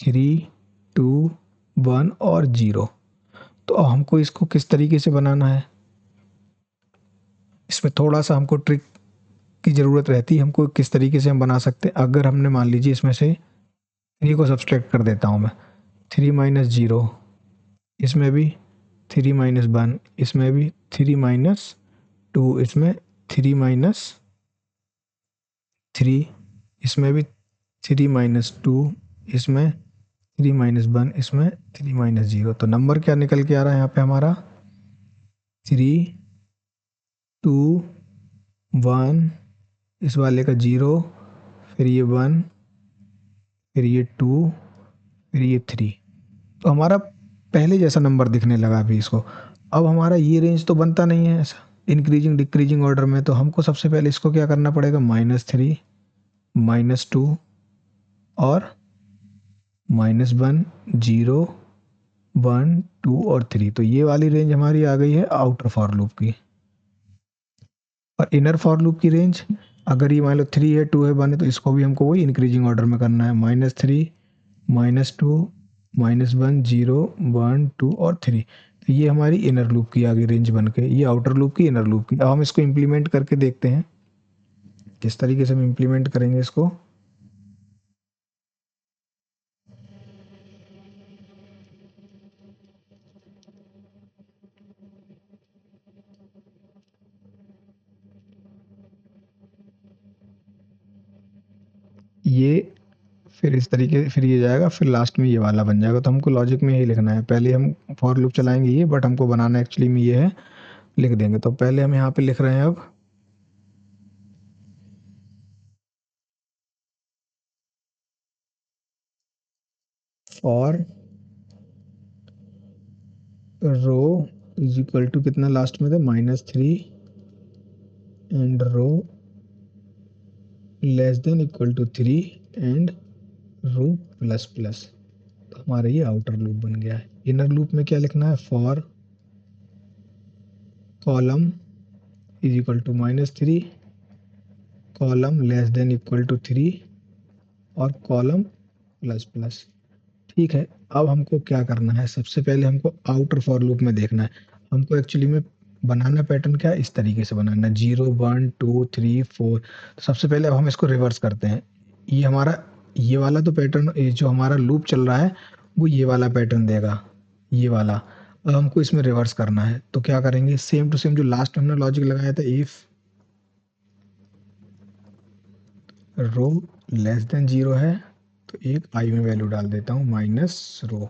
3, 2, 1 और 0। तो अब हमको इसको किस तरीके से बनाना है, इसमें थोड़ा सा हमको ट्रिक की ज़रूरत रहती है। हमको किस तरीके से हम बना सकते हैं, अगर हमने मान लीजिए इसमें से 3 को सब्सट्रैक्ट कर देता हूँ मैं, 3 माइनस 0, इसमें भी 3 माइनस 1, इसमें भी 3 माइनस 2, इसमें 3 माइनस 3, इसमें भी 3 माइनस 2, इसमें 3 माइनस 1, इसमें 3 माइनस 0। तो नंबर क्या निकल के आ रहा है यहाँ पे हमारा, 3, 2, 1, इस वाले का 0, फिर ये 1, फिर ये 2, फिर ये 3। तो हमारा पहले जैसा नंबर दिखने लगा अभी इसको। अब हमारा ये रेंज तो बनता नहीं है ऐसा इंक्रीजिंग डिक्रीजिंग ऑर्डर में, तो हमको सबसे पहले इसको क्या करना पड़ेगा, -3, -2 और -1, 0, 1, 2 और 3। तो ये वाली रेंज हमारी आ गई है आउटर फॉर लूप की। और इनर फॉर लूप की रेंज, अगर ये मान लो 3 है, 2 है, 1 है, तो इसको भी हमको वही इंक्रीजिंग ऑर्डर में करना है, -3, -2, -1, 0, 1, 2 और 3। तो ये हमारी इनर लूप की आ गई रेंज बन के, ये आउटर लूप की, इनर लूप की। अब हम इसको इम्प्लीमेंट करके देखते हैं किस तरीके से हम इम्प्लीमेंट करेंगे इसको। ये फिर इस तरीके, फिर ये जाएगा, फिर लास्ट में ये वाला बन जाएगा। तो हमको लॉजिक में यही लिखना है, पहले हम फॉर लूप चलाएंगे ये, बट हमको बनाना एक्चुअली में ये है, लिख देंगे। तो पहले हम यहाँ पे लिख रहे हैं अब, for row is equal to कितना लास्ट में था -3 and row less than equal to 3 and row plus plus. तो हमारा ये आउटर लूप बन गया है। इनर लूप में क्या लिखना है, for column is equal to -3, column less than equal to 3 और कॉलम प्लस प्लस। ठीक है, अब हमको क्या करना है, सबसे पहले हमको आउटर फॉर लूप में देखना है। हमको एक्चुअली में बनाना पैटर्न क्या है, इस तरीके से बनाना है 0 1 2 3 4। तो सबसे पहले अब हम इसको रिवर्स करते हैं। ये हमारा ये वाला तो पैटर्न, ये जो हमारा लूप चल रहा है वो ये वाला पैटर्न देगा, ये वाला। अब हमको इसमें रिवर्स करना है, तो क्या करेंगे, सेम टू सेम जो लास्ट में हमने लॉजिक लगाया था, इफ रो लेस देन 0 है तो एक आई में वैल्यू डाल देता हूँ माइनस रो।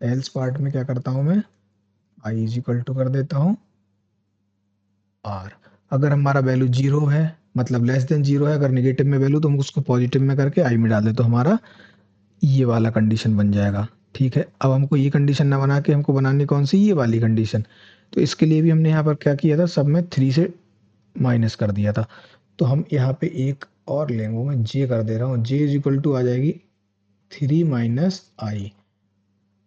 एल्स पार्ट में क्या करता हूँ मैं, आई इज इक्वल टू कर देता हूँ आर। अगर हमारा वैल्यू 0 है मतलब लेस देन 0 है, अगर नेगेटिव में वैल्यू तो हम उसको पॉजिटिव में करके आई में डाल दे, तो हमारा ये वाला कंडीशन बन जाएगा। ठीक है, अब हमको ये कंडीशन ना बना के हमको बनानी कौन सी, ये वाली कंडीशन। तो इसके लिए भी हमने यहाँ पर क्या किया था, सब में 3 से माइनस कर दिया था। तो हम यहाँ पे एक और लेंगे, वो मैं जे कर दे रहा हूँ, जे इज इक्वल टू आ जाएगी 3 माइनस आई।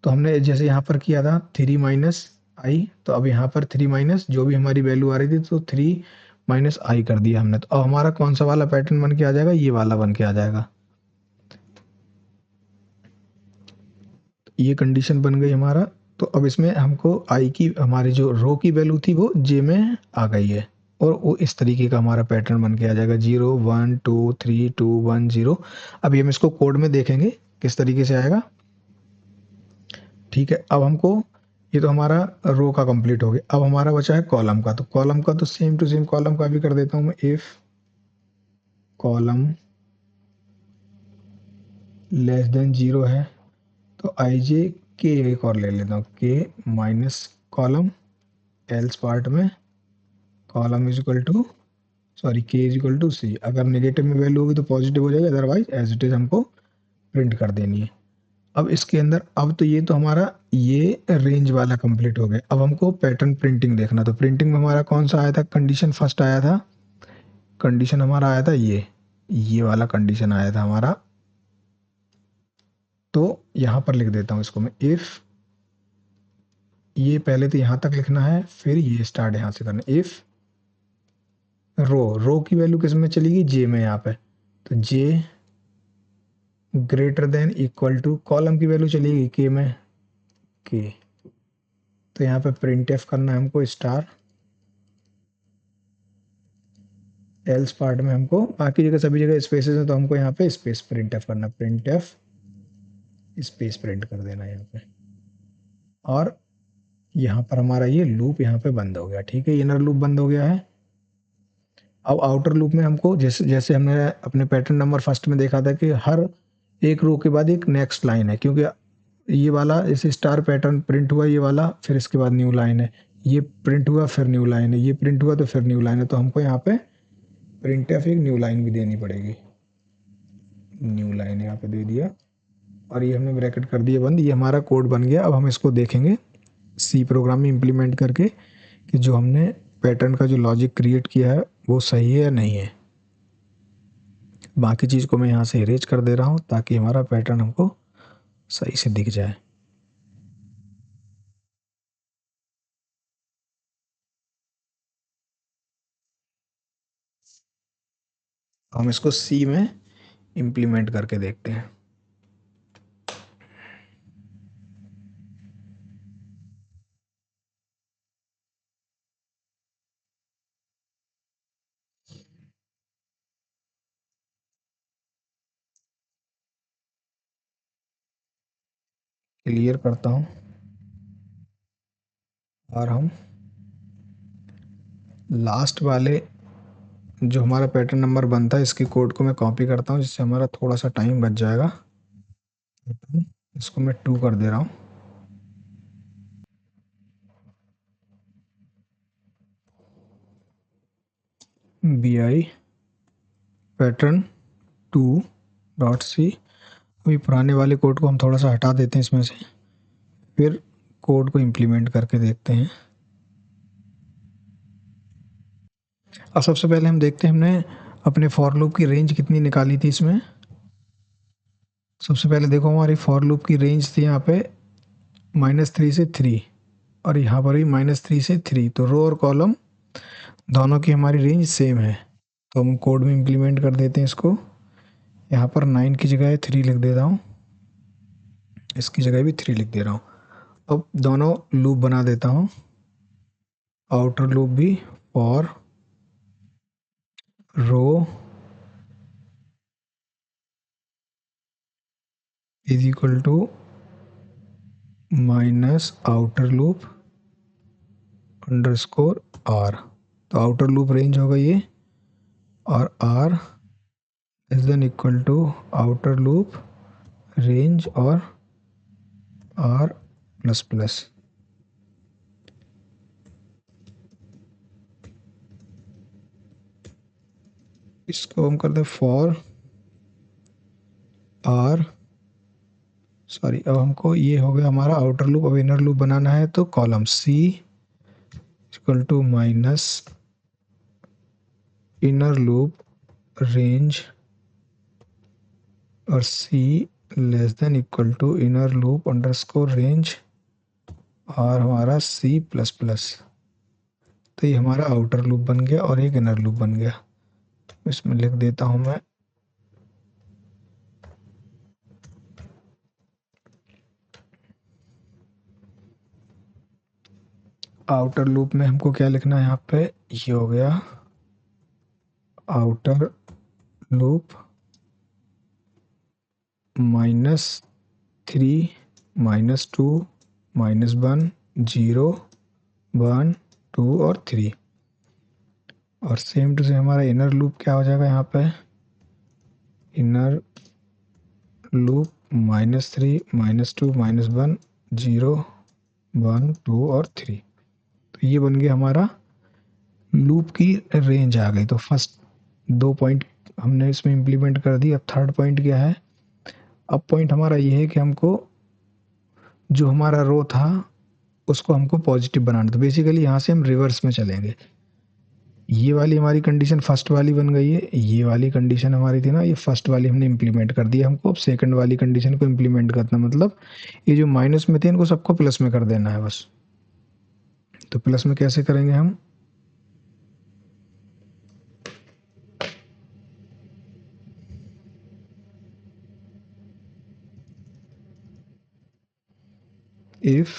तो हमने जैसे यहाँ पर किया था 3 माइनस आई, तो अब यहाँ पर 3 माइनस जो भी हमारी वैल्यू आ रही थी तो 3 माइनस आई कर दिया हमने। तो अब हमारा कौन सा वाला पैटर्न बन के आ जाएगा, ये वाला बन के आ जाएगा। ये कंडीशन बन गई हमारा। तो अब इसमें हमको आई की, हमारी जो रो की वैल्यू थी वो जे में आ गई है, और वो इस तरीके का हमारा पैटर्न बन के आ जाएगा 0 1 2 3 2 1 0। अभी हम इसको कोड में देखेंगे किस तरीके से आएगा। ठीक है, अब हमको ये तो हमारा रो का कंप्लीट हो गया। अब हमारा बचा है कॉलम का, तो कॉलम का तो सेम टू सेम कॉलम का भी कर देता हूँ मैं, इफ कॉलम लेस देन 0 है तो आई जे के एक और ले लेता हूँ, K minus column, else part में column is equal to, sorry K is equal to C. अगर नेगेटिव में वैल्यू होगी तो पॉजिटिव हो जाएगी, अदरवाइज एज इट इज हमको प्रिंट कर देनी है। अब इसके अंदर, अब तो ये तो हमारा ये रेंज वाला कंप्लीट हो गया। अब हमको पैटर्न प्रिंटिंग देखना। तो प्रिंटिंग में हमारा कौन सा आया था कंडीशन, फर्स्ट आया था कंडीशन हमारा आया था ये वाला कंडीशन आया था हमारा। तो यहाँ पर लिख देता हूँ इसको मैं, इफ़, ये पहले तो यहाँ तक लिखना है, फिर ये स्टार्ट यहाँ से करना, इफ़ रो की वैल्यू किस में चलेगी, जे में यहाँ पे। तो J greater than equal to, column की वैल्यू चलेगी के में, के। तो यहाँ पे प्रिंट एफ करना है हमको स्टार, एल्स पार्ट में हमको बाकी जगह सभी जगह स्पेसेस हैं तो हमको यहाँ पे स्पेस प्रिंट एफ करना, प्रिंट एफ स्पेस प्रिंट कर देना यहाँ पे। और यहाँ पर हमारा ये लूप यहाँ पे बंद हो गया। ठीक है, इनर लूप बंद हो गया है। अब आउटर लूप में हमको जैसे जैसे हमने अपने पैटर्न नंबर फर्स्ट में देखा था कि हर एक रो के बाद एक नेक्स्ट लाइन है, क्योंकि ये वाला जैसे स्टार पैटर्न प्रिंट हुआ ये वाला, फिर इसके बाद न्यू लाइन है, ये प्रिंट हुआ फिर न्यू लाइन है, ये प्रिंट हुआ तो फिर न्यू लाइन है। तो हमको यहाँ पे प्रिंट एफ एक न्यू लाइन भी देनी पड़ेगी, न्यू लाइन यहाँ पे दे दिया, और ये हमने ब्रैकेट कर दिया बंद। ये हमारा कोड बन गया। अब हम इसको देखेंगे सी प्रोग्राम में इम्प्लीमेंट करके कि जो हमने पैटर्न का जो लॉजिक क्रिएट किया है वो सही है या नहीं है। बाकी चीज़ को मैं यहाँ से इरेज कर दे रहा हूँ ताकि हमारा पैटर्न हमको सही से दिख जाए। हम इसको सी में इम्प्लीमेंट करके देखते हैं। क्लियर करता हूँ और हम लास्ट वाले जो हमारा पैटर्न नंबर बनता है इसके कोड को मैं कॉपी करता हूँ, जिससे हमारा थोड़ा सा टाइम बच जाएगा। इसको मैं 2 कर दे रहा हूँ। B I pattern 2 dot C. अभी पुराने वाले कोड को हम थोड़ा सा हटा देते हैं इसमें से, फिर कोड को इम्प्लीमेंट करके देखते हैं। अब सबसे पहले हम देखते हैं हमने अपने फॉर लूप की रेंज कितनी निकाली थी इसमें। सबसे पहले देखो हमारी फॉर लूप की रेंज थी यहाँ पे -3 से 3, और यहाँ पर भी -3 से 3, तो रो और कॉलम दोनों की हमारी रेंज सेम है। तो हम कोड में इम्प्लीमेंट कर देते हैं इसको। यहाँ पर 9 की जगह 3 लिख दे रहा हूँ, इसकी जगह भी 3 लिख दे रहा हूँ। अब दोनों लूप बना देता हूँ, आउटर लूप भी, for row is equal to minus outer loop underscore R. तो आउटर लूप रेंज होगा ये, और R is then equal to outer loop range और आर प्लस प्लस। इसको हम करते हैं फॉर आर, सॉरी, अब हमको ये हो गया हमारा आउटर लूप। अब इनर लूप बनाना है, तो column C equal to minus inner loop range और C less than equal to inner loop underscore range और हमारा सी प्लस प्लस। तो ये हमारा आउटर लूप बन गया और एक इनर लूप बन गया। इसमें लिख देता हूँ मैं आउटर लूप में हमको क्या लिखना है, यहाँ पे ये हो गया आउटर लूप -3 -2 -1 0 1 2 और 3। और सेम टू सेम हमारा इनर लूप क्या हो जाएगा, यहाँ पे इनर लूप -3 -2 -1 0 1 2 और 3। तो ये बन गया हमारा लूप की रेंज आ गई। तो फर्स्ट 2 पॉइंट हमने इसमें इम्प्लीमेंट कर दी। अब थर्ड पॉइंट क्या है, अब पॉइंट हमारा ये है कि हमको जो हमारा रो था उसको हमको पॉजिटिव बनाना। तो बेसिकली यहाँ से हम रिवर्स में चलेंगे। ये वाली हमारी कंडीशन फर्स्ट वाली बन गई है, ये वाली कंडीशन हमारी थी ना, ये फर्स्ट वाली हमने इम्प्लीमेंट कर दी। हमको अब सेकंड वाली कंडीशन को इम्प्लीमेंट करना, मतलब ये जो माइनस में थे इनको सबको प्लस में कर देना है बस। तो प्लस में कैसे करेंगे हम, इफ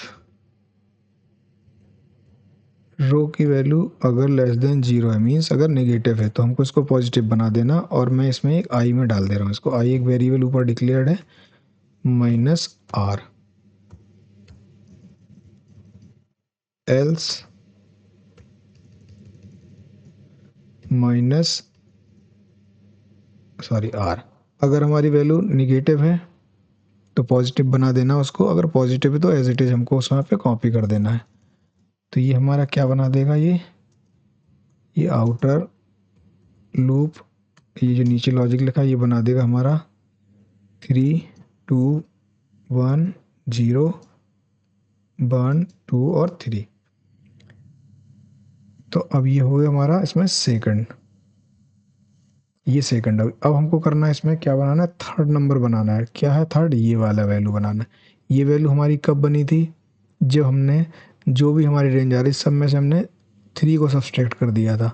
रो की वैल्यू अगर लेस देन 0 है, मीन्स अगर नेगेटिव है, तो हमको इसको पॉजिटिव बना देना। और मैं इसमें एक आई में डाल दे रहा हूँ इसको। आई एक वेरिएबल ऊपर डिक्लेयर्ड है, -r एल्स r। अगर हमारी वैल्यू निगेटिव है तो पॉजिटिव बना देना उसको, अगर पॉजिटिव है तो एज इट इज़ हमको उस वहाँ पे कॉपी कर देना है। तो ये हमारा क्या बना देगा, ये आउटर लूप, ये जो नीचे लॉजिक लिखा है ये बना देगा हमारा 3 2 1 0 1 2 और 3। तो अब ये हो गया हमारा इसमें सेकंड, ये सेकंड। अब हमको करना है इसमें क्या बनाना है, थर्ड नंबर बनाना है। क्या है थर्ड, ये वाला वैल्यू बनाना है। ये वैल्यू हमारी कब बनी थी, जब हमने जो भी हमारी रेंज आ रही सब में से हमने 3 को सब्सट्रैक्ट कर दिया था।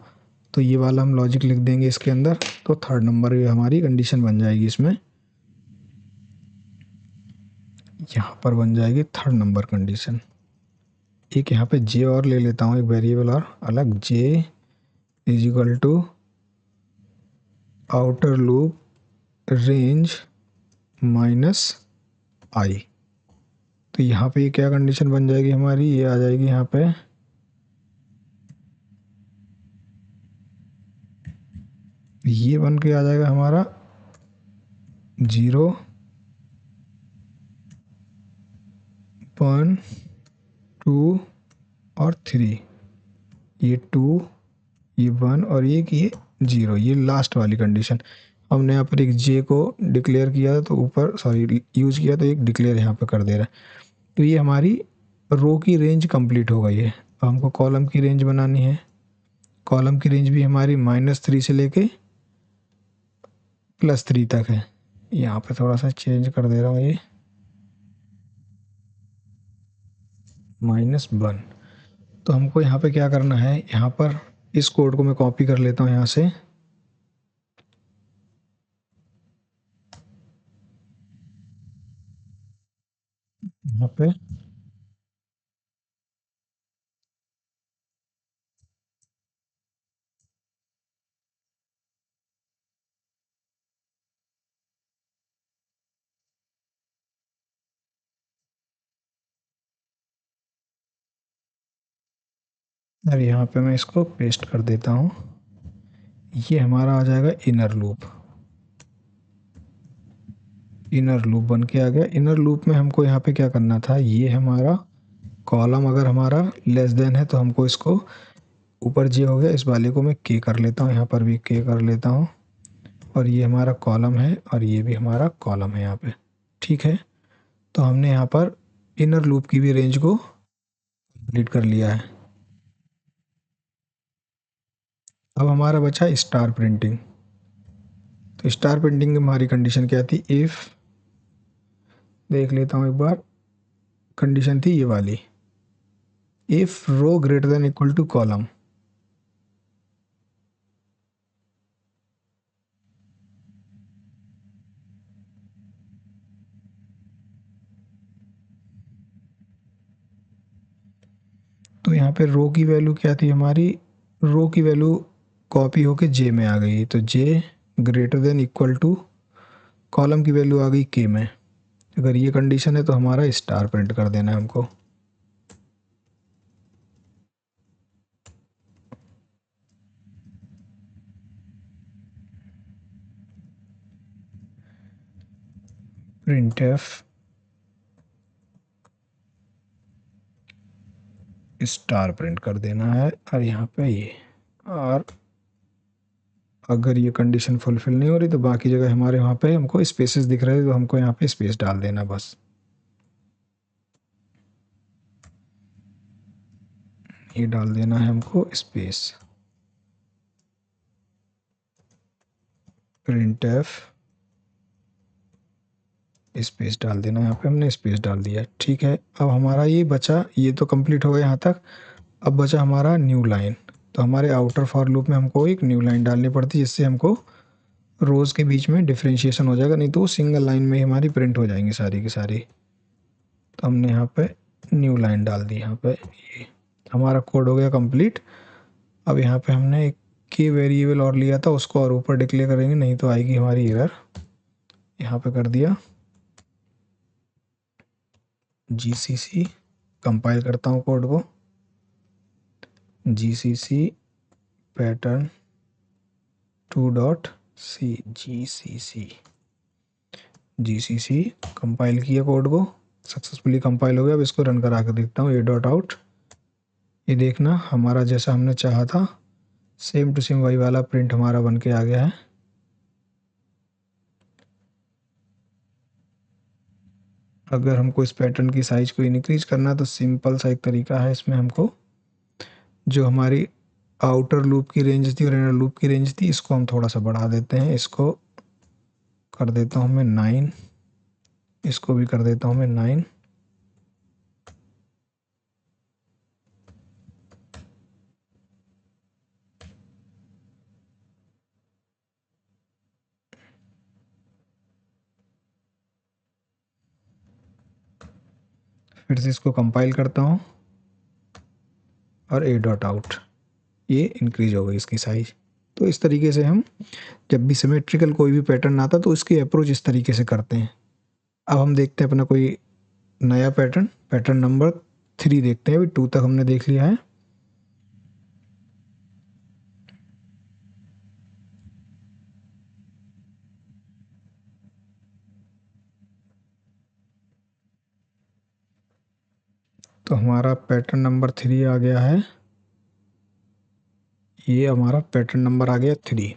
तो ये वाला हम लॉजिक लिख देंगे इसके अंदर। तो थर्ड नंबर ये हमारी कंडीशन बन जाएगी इसमें, यहाँ पर बन जाएगी थर्ड नंबर कंडीशन। एक यहाँ पे जे और ले लेता हूँ, एक वेरिएबल और अलग, J is equal to outer loop range -i। तो यहाँ पे ये क्या कंडीशन बन जाएगी हमारी, ये आ जाएगी यहाँ पे ये बन के आ जाएगा हमारा 0 1 2 और 3। ये 2 ये 1 और ये 0, ये लास्ट वाली कंडीशन। हमने यहाँ पर एक जे को डिक्लेयर किया था तो ऊपर सॉरी यूज़ किया तो एक डिक्लेयर यहाँ पे कर दे रहा है। तो ये हमारी रो की रेंज कंप्लीट हो गई है। अब हमको कॉलम की रेंज बनानी है। कॉलम की रेंज भी हमारी -3 से लेके +3 तक है। यहाँ पे थोड़ा सा चेंज कर दे रहा हूँ, ये -1। तो हमको यहाँ पे क्या करना है, यहाँ पर इस कोड को मैं कॉपी कर लेता हूँ यहाँ से। यहाँ पे अब यहाँ पे मैं इसको पेस्ट कर देता हूँ। ये हमारा आ जाएगा इनर लूप। इनर लूप बन के आ गया। इनर लूप में हमको यहाँ पे क्या करना था, ये हमारा कॉलम अगर हमारा लेस देन है तो हमको इसको ऊपर जे हो गया, इस वाले को मैं के कर लेता हूँ, यहाँ पर भी के कर लेता हूँ। और ये हमारा कॉलम है और ये भी हमारा कॉलम है यहाँ पे। ठीक है, तो हमने यहाँ पर इनर लूप की भी रेंज को कंप्लीट कर लिया है। अब हमारा बचा स्टार प्रिंटिंग। तो स्टार प्रिंटिंग में हमारी कंडीशन क्या थी, इफ़, देख लेता हूँ एक बार, कंडीशन थी ये वाली, if row greater than equal to column. तो यहाँ पे रो की वैल्यू क्या थी हमारी, रो की वैल्यू कॉपी होके जे में आ गई, तो J greater than equal to column की वैल्यू आ गई के में। अगर ये कंडीशन है तो हमारा स्टार प्रिंट कर देना है हमको। प्रिंट एफ स्टार प्रिंट कर देना है। और यहाँ पे ये, और अगर ये कंडीशन फुलफिल नहीं हो रही तो बाकी जगह हमारे वहाँ पे हमको स्पेसेस दिख रहे हैं, तो हमको यहाँ पे स्पेस डाल देना बस। ये डाल देना है हमको स्पेस। प्रिंट एफ स्पेस डाल देना, यहाँ पे हमने स्पेस डाल दिया। ठीक है, अब हमारा ये बचा, ये तो कंप्लीट हो गया यहाँ तक। अब बचा हमारा न्यू लाइन। तो हमारे आउटर फॉर लूप में हमको एक न्यू लाइन डालनी पड़ती है, जिससे हमको रोज़ के बीच में डिफ्रेंशिएशन हो जाएगा, नहीं तो वो सिंगल लाइन में ही हमारी प्रिंट हो जाएंगी सारी की सारी। तो हमने यहाँ पे न्यू लाइन डाल दी। यहाँ पे ये हमारा कोड हो गया कंप्लीट। अब यहाँ पे हमने एक की वेरिएबल और लिया था, उसको और ऊपर डिक्लेयर करेंगे, नहीं तो आएगी हमारी एरर। यहाँ पे कर दिया, जीसीसी, कंपाइल करता हूँ कोड को, GCC pattern 2.c, GCC compile किया कोड को, सक्सेसफुली कंपाइल हो गया। अब इसको रन करा कर देखता हूँ, a.out। ये देखना हमारा जैसा हमने चाहा था सेम टू सेम वही वाला प्रिंट हमारा बन के आ गया है। अगर हमको इस पैटर्न की साइज को इंक्रीज करना है तो सिंपल सा एक तरीका है, इसमें हमको जो हमारी आउटर लूप की रेंज थी और इनर लूप की रेंज थी, इसको हम थोड़ा सा बढ़ा देते हैं। इसको कर देता हूँ मैं 9, इसको भी कर देता हूँ मैं 9। फिर से इसको कंपाइल करता हूँ और a.out, ये इंक्रीज हो गई इसकी साइज। तो इस तरीके से हम जब भी सिमेट्रिकल कोई भी पैटर्न आता तो इसकी अप्रोच इस तरीके से करते हैं। अब हम देखते हैं अपना कोई नया पैटर्न, पैटर्न नंबर 3 देखते हैं। अभी 2 तक हमने देख लिया है। तो हमारा पैटर्न नंबर 3 आ गया है। ये हमारा पैटर्न नंबर आ गया 3।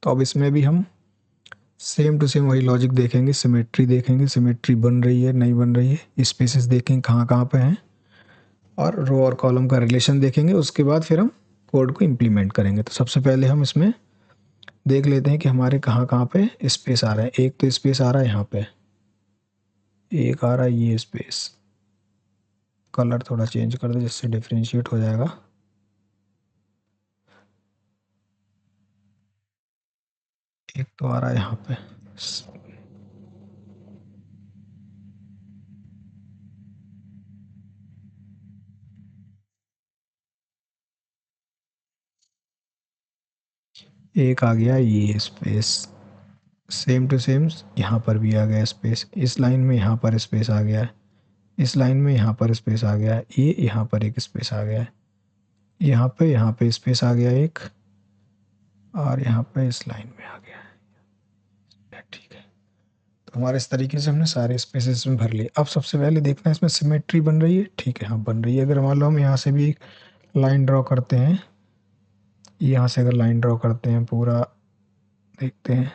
तो अब इसमें भी हम सेम टू सेम वही लॉजिक देखेंगे, सिमेट्री देखेंगे, सिमेट्री बन रही है नहीं बन रही है, स्पेसेस देखेंगे कहाँ कहाँ पे हैं, और रो और कॉलम का रिलेशन देखेंगे। उसके बाद फिर हम कोड को इम्प्लीमेंट करेंगे। तो सबसे पहले हम इसमें देख लेते हैं कि हमारे कहाँ कहाँ पे स्पेस आ रहा है। एक तो स्पेस आ रहा है यहाँ पे, एक आ रहा है ये स्पेस। कलर थोड़ा चेंज कर दे जिससे डिफ्रेंशिएट हो जाएगा। एक तो आ रहा है यहाँ पे, एक आ गया ये स्पेस। सेम टू सेम यहाँ पर भी आ गया स्पेस, इस लाइन में यहाँ पर स्पेस आ गया है, इस लाइन में यहाँ पर स्पेस आ गया है, ये यहाँ पर एक स्पेस आ गया है, यहाँ पे स्पेस आ गया एक, और यहाँ पे इस लाइन में आ गया है। ठीक है, तो हमारे इस तरीके से हमने सारे स्पेसेस में भर लिए। अब सबसे पहले देखना है इसमें सिमेट्री बन रही है। ठीक है, हाँ बन रही है। अगर मान लो हम यहाँ से भी एक लाइन ड्रॉ करते हैं, यहाँ से अगर लाइन ड्रॉ करते हैं पूरा, देखते हैं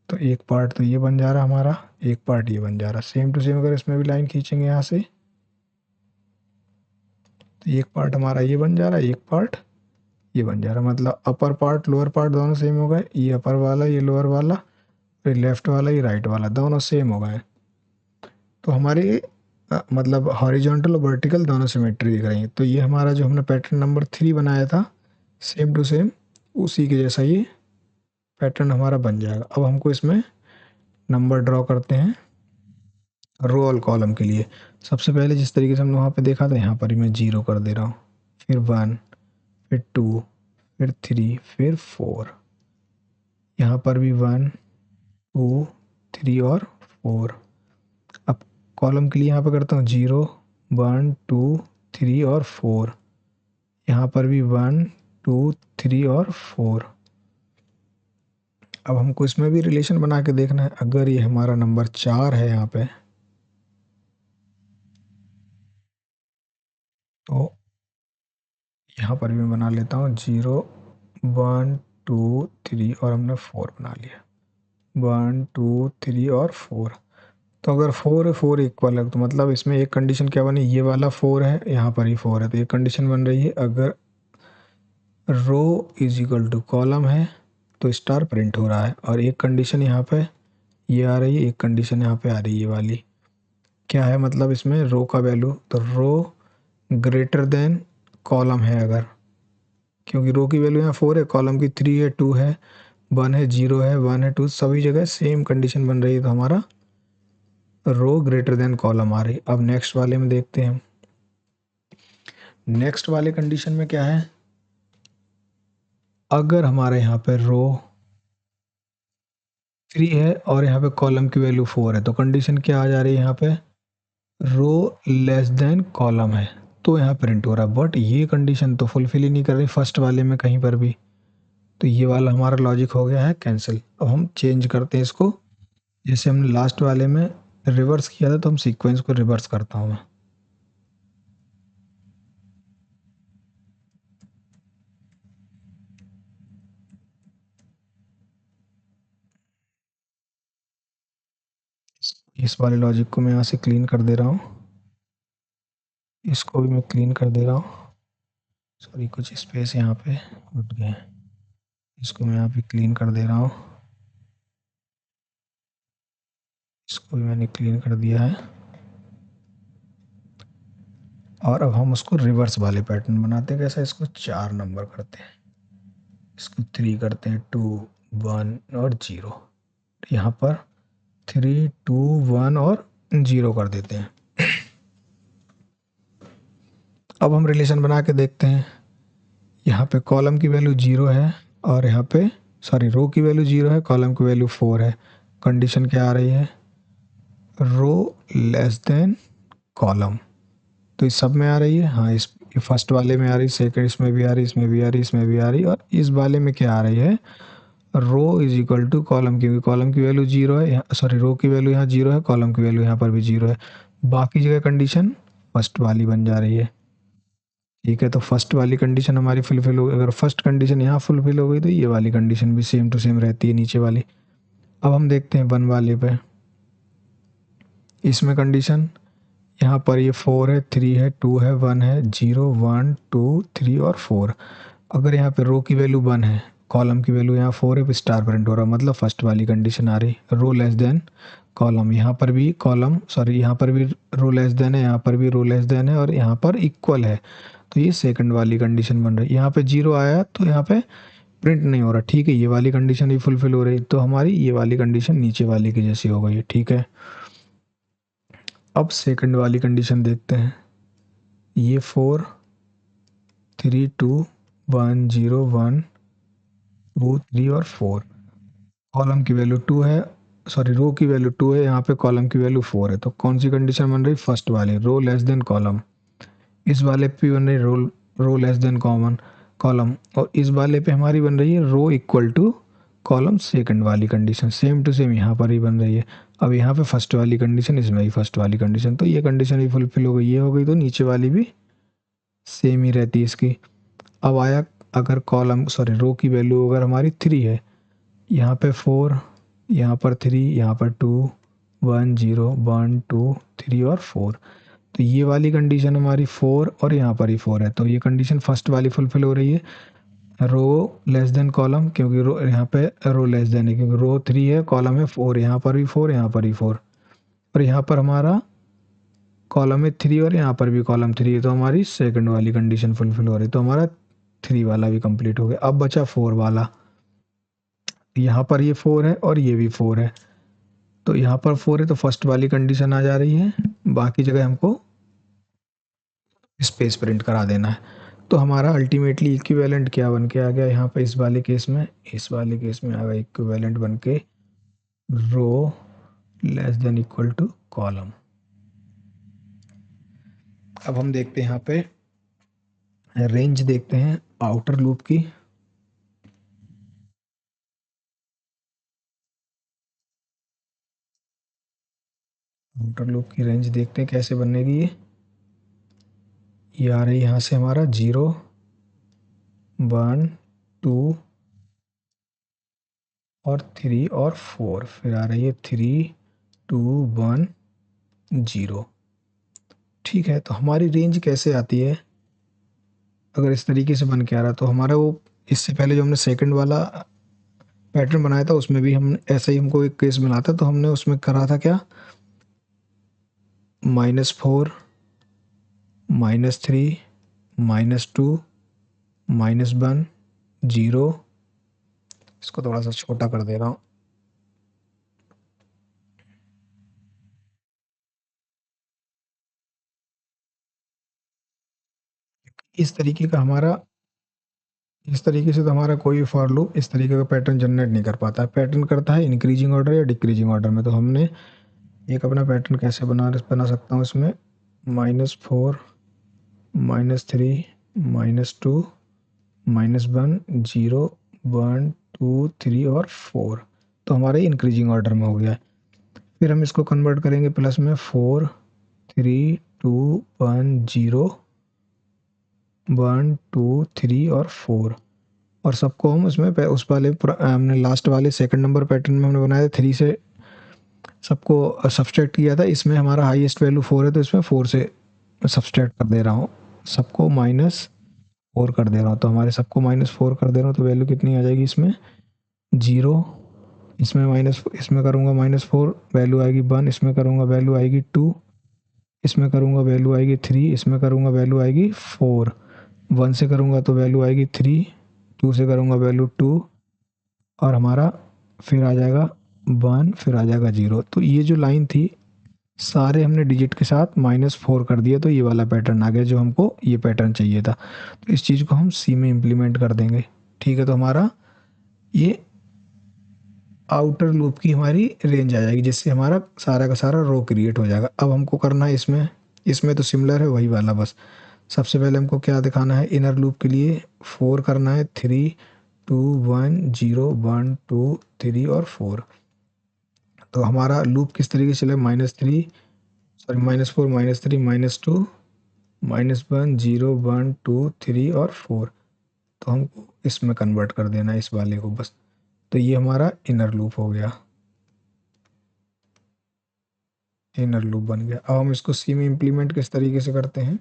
तो एक पार्ट तो ये बन जा रहा हमारा, एक पार्ट ये बन जा रहा। सेम टू सेम अगर इसमें भी लाइन खींचेंगे यहाँ से, तो एक पार्ट हमारा ये बन जा रहा है, एक पार्ट ये बन जा रहा है। मतलब अपर पार्ट लोअर पार्ट दोनों सेम हो गए, ये अपर वाला ये लोअर वाला, फिर लेफ्ट वाला ये राइट वाला, दोनों सेम हो गए। तो हमारे मतलब हॉरिजॉन्टल और वर्टिकल दोनों सिमेट्री दिख रही है। तो ये हमारा जो हमने पैटर्न नंबर 3 बनाया था, सेम टू सेम उसी के जैसा ये पैटर्न हमारा बन जाएगा। अब हमको इसमें नंबर ड्रॉ करते हैं रो और कॉलम के लिए। सबसे पहले जिस तरीके से हमने वहाँ पे देखा था, यहाँ पर ही मैं 0 कर दे रहा हूँ, फिर 1, फिर 2, फिर 3, फिर 4, यहाँ पर भी 1, 2, 3 और 4। अब कॉलम के लिए यहाँ पे करता हूँ 0, 1, 2, 3 और 4, यहाँ पर भी 1, 2, 3 और 4। अब हमको इसमें भी रिलेशन बना के देखना है। अगर ये हमारा नंबर 4 है यहाँ पे, तो यहाँ पर भी मैं बना लेता हूँ 0, 1, 2, 3 और हमने 4 बना लिया, 1, 2, 3 और 4। तो अगर 4 है, 4 इक्वल है, तो मतलब इसमें एक कंडीशन क्या बनी, ये वाला 4 है, यहाँ पर ही 4 है, तो एक कंडीशन बन रही है अगर रो इज इक्वल टू कॉलम है तो स्टार प्रिंट हो रहा है। और एक कंडीशन यहाँ पे ये आ रही है, एक कंडीशन यहाँ पे आ रही है ये वाली। क्या है मतलब इसमें रो का वैल्यू, तो रो ग्रेटर देन कॉलम है अगर, क्योंकि रो की वैल्यू यहाँ 4 है, कॉलम की 3 है, 2 है, 1 है, 0 है, 1 है, 2, सभी जगह सेम कंडीशन बन रही है। तो हमारा रो ग्रेटर देन कॉलम आ रही। अब नेक्स्ट वाले में देखते हैं, नेक्स्ट वाले कंडीशन में क्या है, अगर हमारे यहाँ पे रो 3 है और यहाँ पे कॉलम की वैल्यू 4 है, तो कंडीशन क्या आ जा रही है यहाँ पे, रो लेस देन कॉलम है, तो यहाँ प्रिंट हो रहा है। बट ये कंडीशन तो फुलफिल ही नहीं कर रही फर्स्ट वाले में कहीं पर भी, तो ये वाला हमारा लॉजिक हो गया है कैंसिल। अब हम चेंज करते हैं इसको, जैसे हमने लास्ट वाले में रिवर्स किया था, तो हम सीक्वेंस को रिवर्स करता हूँ मैं। इस वाले लॉजिक को मैं यहाँ से क्लीन कर दे रहा हूँ, इसको भी मैं क्लीन कर दे रहा हूँ। सॉरी, कुछ स्पेस यहाँ पे उठ गए, इसको मैं यहाँ पे क्लीन कर दे रहा हूँ, इसको भी मैंने क्लीन कर दिया है। और अब हम उसको रिवर्स वाले पैटर्न बनाते हैं। कैसा, इसको 4 नंबर करते हैं, इसको 3 करते हैं, 2, 1 और 0, यहाँ पर 3, 2, 1 और 0 कर देते हैं। अब हम रिलेशन बना के देखते हैं, यहाँ पे कॉलम की वैल्यू 0 है और यहाँ पे सॉरी रो की वैल्यू 0 है, कॉलम की वैल्यू 4 है। कंडीशन क्या आ रही है, रो लेस देन कॉलम, तो इस सब में आ रही है। हाँ, इस फर्स्ट वाले में आ रही, सेकंड इसमें भी आ रही, इसमें भी आ रही, इसमें भी आ रही, और इस वाले में क्या आ रही है, row is equal to column, क्योंकि कॉलम की वैल्यू 0 है, सॉरी रो की वैल्यू यहाँ 0 है, कॉलम की वैल्यू यहाँ पर भी 0 है। बाकी जगह कंडीशन फर्स्ट वाली बन जा रही है। ठीक है, तो फर्स्ट वाली कंडीशन हमारी फुलफिल हो गई। अगर फर्स्ट कंडीशन यहाँ फुलफिल हो गई तो ये वाली कंडीशन भी सेम टू सेम रहती है नीचे वाली। अब हम देखते हैं 1 वाले पे। इसमें कंडीशन यहाँ पर ये 4 है, 3 है, 2 है, 1 है, 0 1 2 3 और 4। अगर यहाँ पे रो की वैल्यू 1 है, कॉलम की वैल्यू यहाँ 4 है, स्टार प्रिंट हो रहा, मतलब फर्स्ट वाली कंडीशन आ रही, रो लेस देन कॉलम। यहाँ पर भी कॉलम सॉरी यहाँ पर भी रो लेस देन है, यहाँ पर भी रो लेस देन है और यहाँ पर इक्वल है, तो ये सेकंड वाली कंडीशन बन रही है। यहाँ पे 0 आया तो यहाँ पे प्रिंट नहीं हो रहा, ठीक है, ये वाली कंडीशन भी फुलफिल हो रही, तो हमारी ये वाली कंडीशन नीचे वाली की जैसी हो गई, ठीक है। अब सेकंड वाली कंडीशन देखते हैं। ये 4 3 2 1 0 1 2 3 और 4, कॉलम की वैल्यू 2 है, सॉरी रो की वैल्यू 2 है, यहाँ पे कॉलम की वैल्यू 4 है, तो कौन सी कंडीशन बन रही, फर्स्ट वाली, रो लेस देन कॉलम। इस वाले पे बन रही रो लेस देन कॉमन कॉलम, और इस वाले पे हमारी बन रही है rho equal to column, second वाली कंडीशन सेम टू सेम यहाँ पर ही बन रही है। अब यहाँ पे फर्स्ट वाली कंडीशन, इसमें भी फर्स्ट वाली कंडीशन, तो ये कंडीशन भी फुलफिल हो गई, ये हो गई, तो नीचे वाली भी सेम ही रहती है इसकी। अब आया अगर कॉलम सॉरी रो की वैल्यू अगर हमारी 3 है, यहाँ पे 4, यहाँ पर 3, यहाँ पर 2 1 0 1 2 3 और 4, तो ये वाली कंडीशन हमारी 4 और यहाँ पर ही 4 है, तो ये कंडीशन फर्स्ट वाली फुलफिल हो रही है, रो लेस देन कॉलम, क्योंकि रो यहाँ पे रो लेस देन है, क्योंकि रो 3 है, कॉलम है 4, यहाँ पर भी 4, यहाँ पर भी 4, और यहाँ पर हमारा कॉलम है 3 और यहाँ पर भी कॉलम 3 है, तो हमारी सेकंड वाली कंडीशन फुलफिल हो रही, तो हमारा 3 वाला भी कंप्लीट हो गया। अब बचा 4 वाला, यहाँ पर ये 4 है और ये भी 4 है, तो यहाँ पर 4 है तो फर्स्ट वाली कंडीशन आ जा रही है, बाकी जगह हमको स्पेस प्रिंट करा देना है। तो हमारा अल्टीमेटली इक्विवेलेंट क्या बन के आ गया यहाँ पे, इस वाले केस में आ गया इक्विवेलेंट बन के row less than equal to column. अब हम देखते हैं यहाँ पे रेंज, देखते हैं आउटर लूप की। आउटर लूप की रेंज देखते हैं कैसे बनेगी। ये आ रही है यहाँ से हमारा 0 1 2 और 3 और 4, फिर आ रही है 3 2 1 0। ठीक है, तो हमारी रेंज कैसे आती है, अगर इस तरीके से बन के आ रहा, तो हमारा वो इससे पहले जो हमने सेकंड वाला पैटर्न बनाया था उसमें भी हम ऐसा ही, हमको एक केस मिला था, तो हमने उसमें करा था क्या, -4 -3 -2 -1 0। इसको थोड़ा सा छोटा कर दे रहा हूँ। इस तरीके का हमारा, इस तरीके से तो हमारा कोई फॉर लूप इस तरीके का पैटर्न जनरेट नहीं कर पाता है, पैटर्न करता है इंक्रीजिंग ऑर्डर या डिक्रीजिंग ऑर्डर में। तो हमने एक अपना पैटर्न कैसे बना सकता हूँ इसमें, -4 -3 -2 -1 0 1 2 3 और 4, तो हमारे इंक्रीजिंग ऑर्डर में हो गया है। फिर हम इसको कन्वर्ट करेंगे प्लस में 4 3 2 1 0 1 2 3 और 4, और सबको हम उसमें उस वाले हमने लास्ट वाले सेकंड नंबर पैटर्न में हमने बनाया था 3 से सबको सब्सट्रैक्ट किया था, इसमें हमारा हाईएस्ट वैल्यू 4 है, तो इसमें 4 से सब्सट्रैक्ट कर दे रहा हूँ, सबको -4 कर दे रहा हूँ, तो हमारे सबको -4 कर दे रहा हूँ, तो वैल्यू कितनी आ जाएगी इसमें 0, इसमें इसमें करूँगा -4 वैल्यू आएगी 1, इसमें करूँगा वैल्यू आएगी 2, इसमें करूँगा वैल्यू आएगी 3, इसमें करूँगा वैल्यू आएगी 4, 1 से करूँगा तो वैल्यू आएगी 3, 2 से करूँगा वैल्यू 2, और हमारा फिर आ जाएगा 1, फिर आ जाएगा 0। तो ये जो लाइन थी सारे हमने डिजिट के साथ -4 कर दिया, तो ये वाला पैटर्न आ गया जो हमको ये पैटर्न चाहिए था। तो इस चीज़ को हम सी में इम्प्लीमेंट कर देंगे, ठीक है। तो हमारा ये आउटर लूप की हमारी रेंज आ जाएगी, जिससे हमारा सारा का सारा रो क्रिएट हो जाएगा। अब हमको करना है इसमें तो सिमिलर है वही वाला, बस सबसे पहले हमको क्या दिखाना है, इनर लूप के लिए 4 करना है, 3 2 1 0 1 2 3 और 4। तो हमारा लूप किस तरीके से चले, -3 सॉरी -4 -3 -2 -1 0 1 2 3 और 4, तो हमको इसमें कन्वर्ट कर देना है इस वाले को बस। तो ये हमारा इनर लूप हो गया। इनर लूप बन गया। अब हम इसको सी में इम्प्लीमेंट किस तरीके से करते हैं,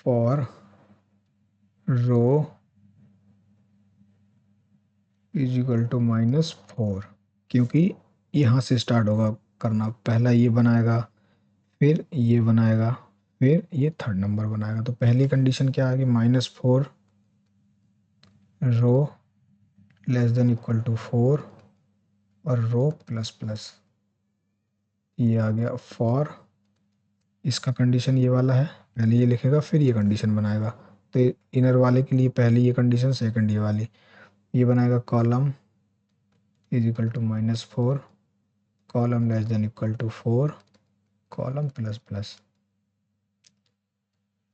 for row is equal to -4, क्योंकि यहाँ से स्टार्ट होगा करना, पहला ये बनाएगा, फिर ये बनाएगा, फिर ये थर्ड नंबर बनाएगा। तो पहली कंडीशन क्या आ गई, -4 रो लेस देन इक्वल टू 4 और रो प्लस प्लस, ये आ गया फॉर, इसका कंडीशन ये वाला है, पहले ये लिखेगा फिर ये कंडीशन बनाएगा। तो इनर वाले के लिए पहले ये कंडीशन, सेकंड ये वाली, ये बनाएगा column is equal to -4, column less than equal to 4, column plus plus.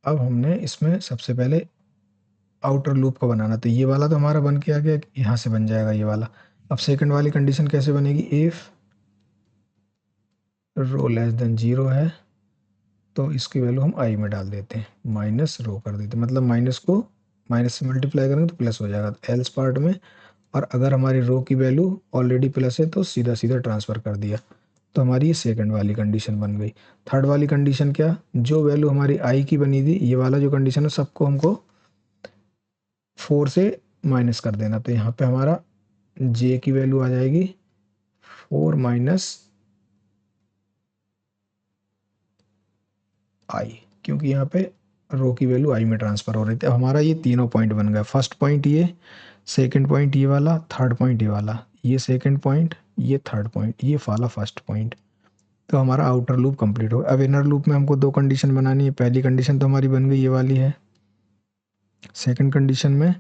अब हमने इसमें सबसे पहले आउटर लूप का बनाना, तो ये वाला तो हमारा बन के आ गया, यहाँ से बन जाएगा ये वाला। अब सेकंड वाली कंडीशन कैसे बनेगी, इफ़ रो लेस देन 0 है तो इसकी वैल्यू हम आई में डाल देते हैं, माइनस रो कर देते हैं, मतलब माइनस को माइनस से मल्टीप्लाई करेंगे तो प्लस हो जाएगा एल्स पार्ट में। और अगर हमारी रो की वैल्यू ऑलरेडी प्लस है तो सीधा सीधा ट्रांसफ़र कर दिया, तो हमारी ये सेकंड वाली कंडीशन बन गई। थर्ड वाली कंडीशन क्या, जो वैल्यू हमारी आई की बनी थी, ये वाला जो कंडीशन है सबको हमको 4 से माइनस कर देना। तो यहाँ पे हमारा जे की वैल्यू आ जाएगी 4 माइनस आई, क्योंकि यहाँ पे रो की वैल्यू आई में ट्रांसफ़र हो रही थी। अब हमारा ये तीनों पॉइंट बन गया, फर्स्ट पॉइंट ये, सेकंड पॉइंट ये वाला, थर्ड पॉइंट ये वाला, ये सेकंड पॉइंट, ये थर्ड पॉइंट, ये वाला फर्स्ट पॉइंट। तो हमारा आउटर लूप कंप्लीट हो गया। अब इनर लूप में हमको दो कंडीशन बनानी है, पहली कंडीशन तो हमारी बन गई ये वाली है, सेकंड कंडीशन में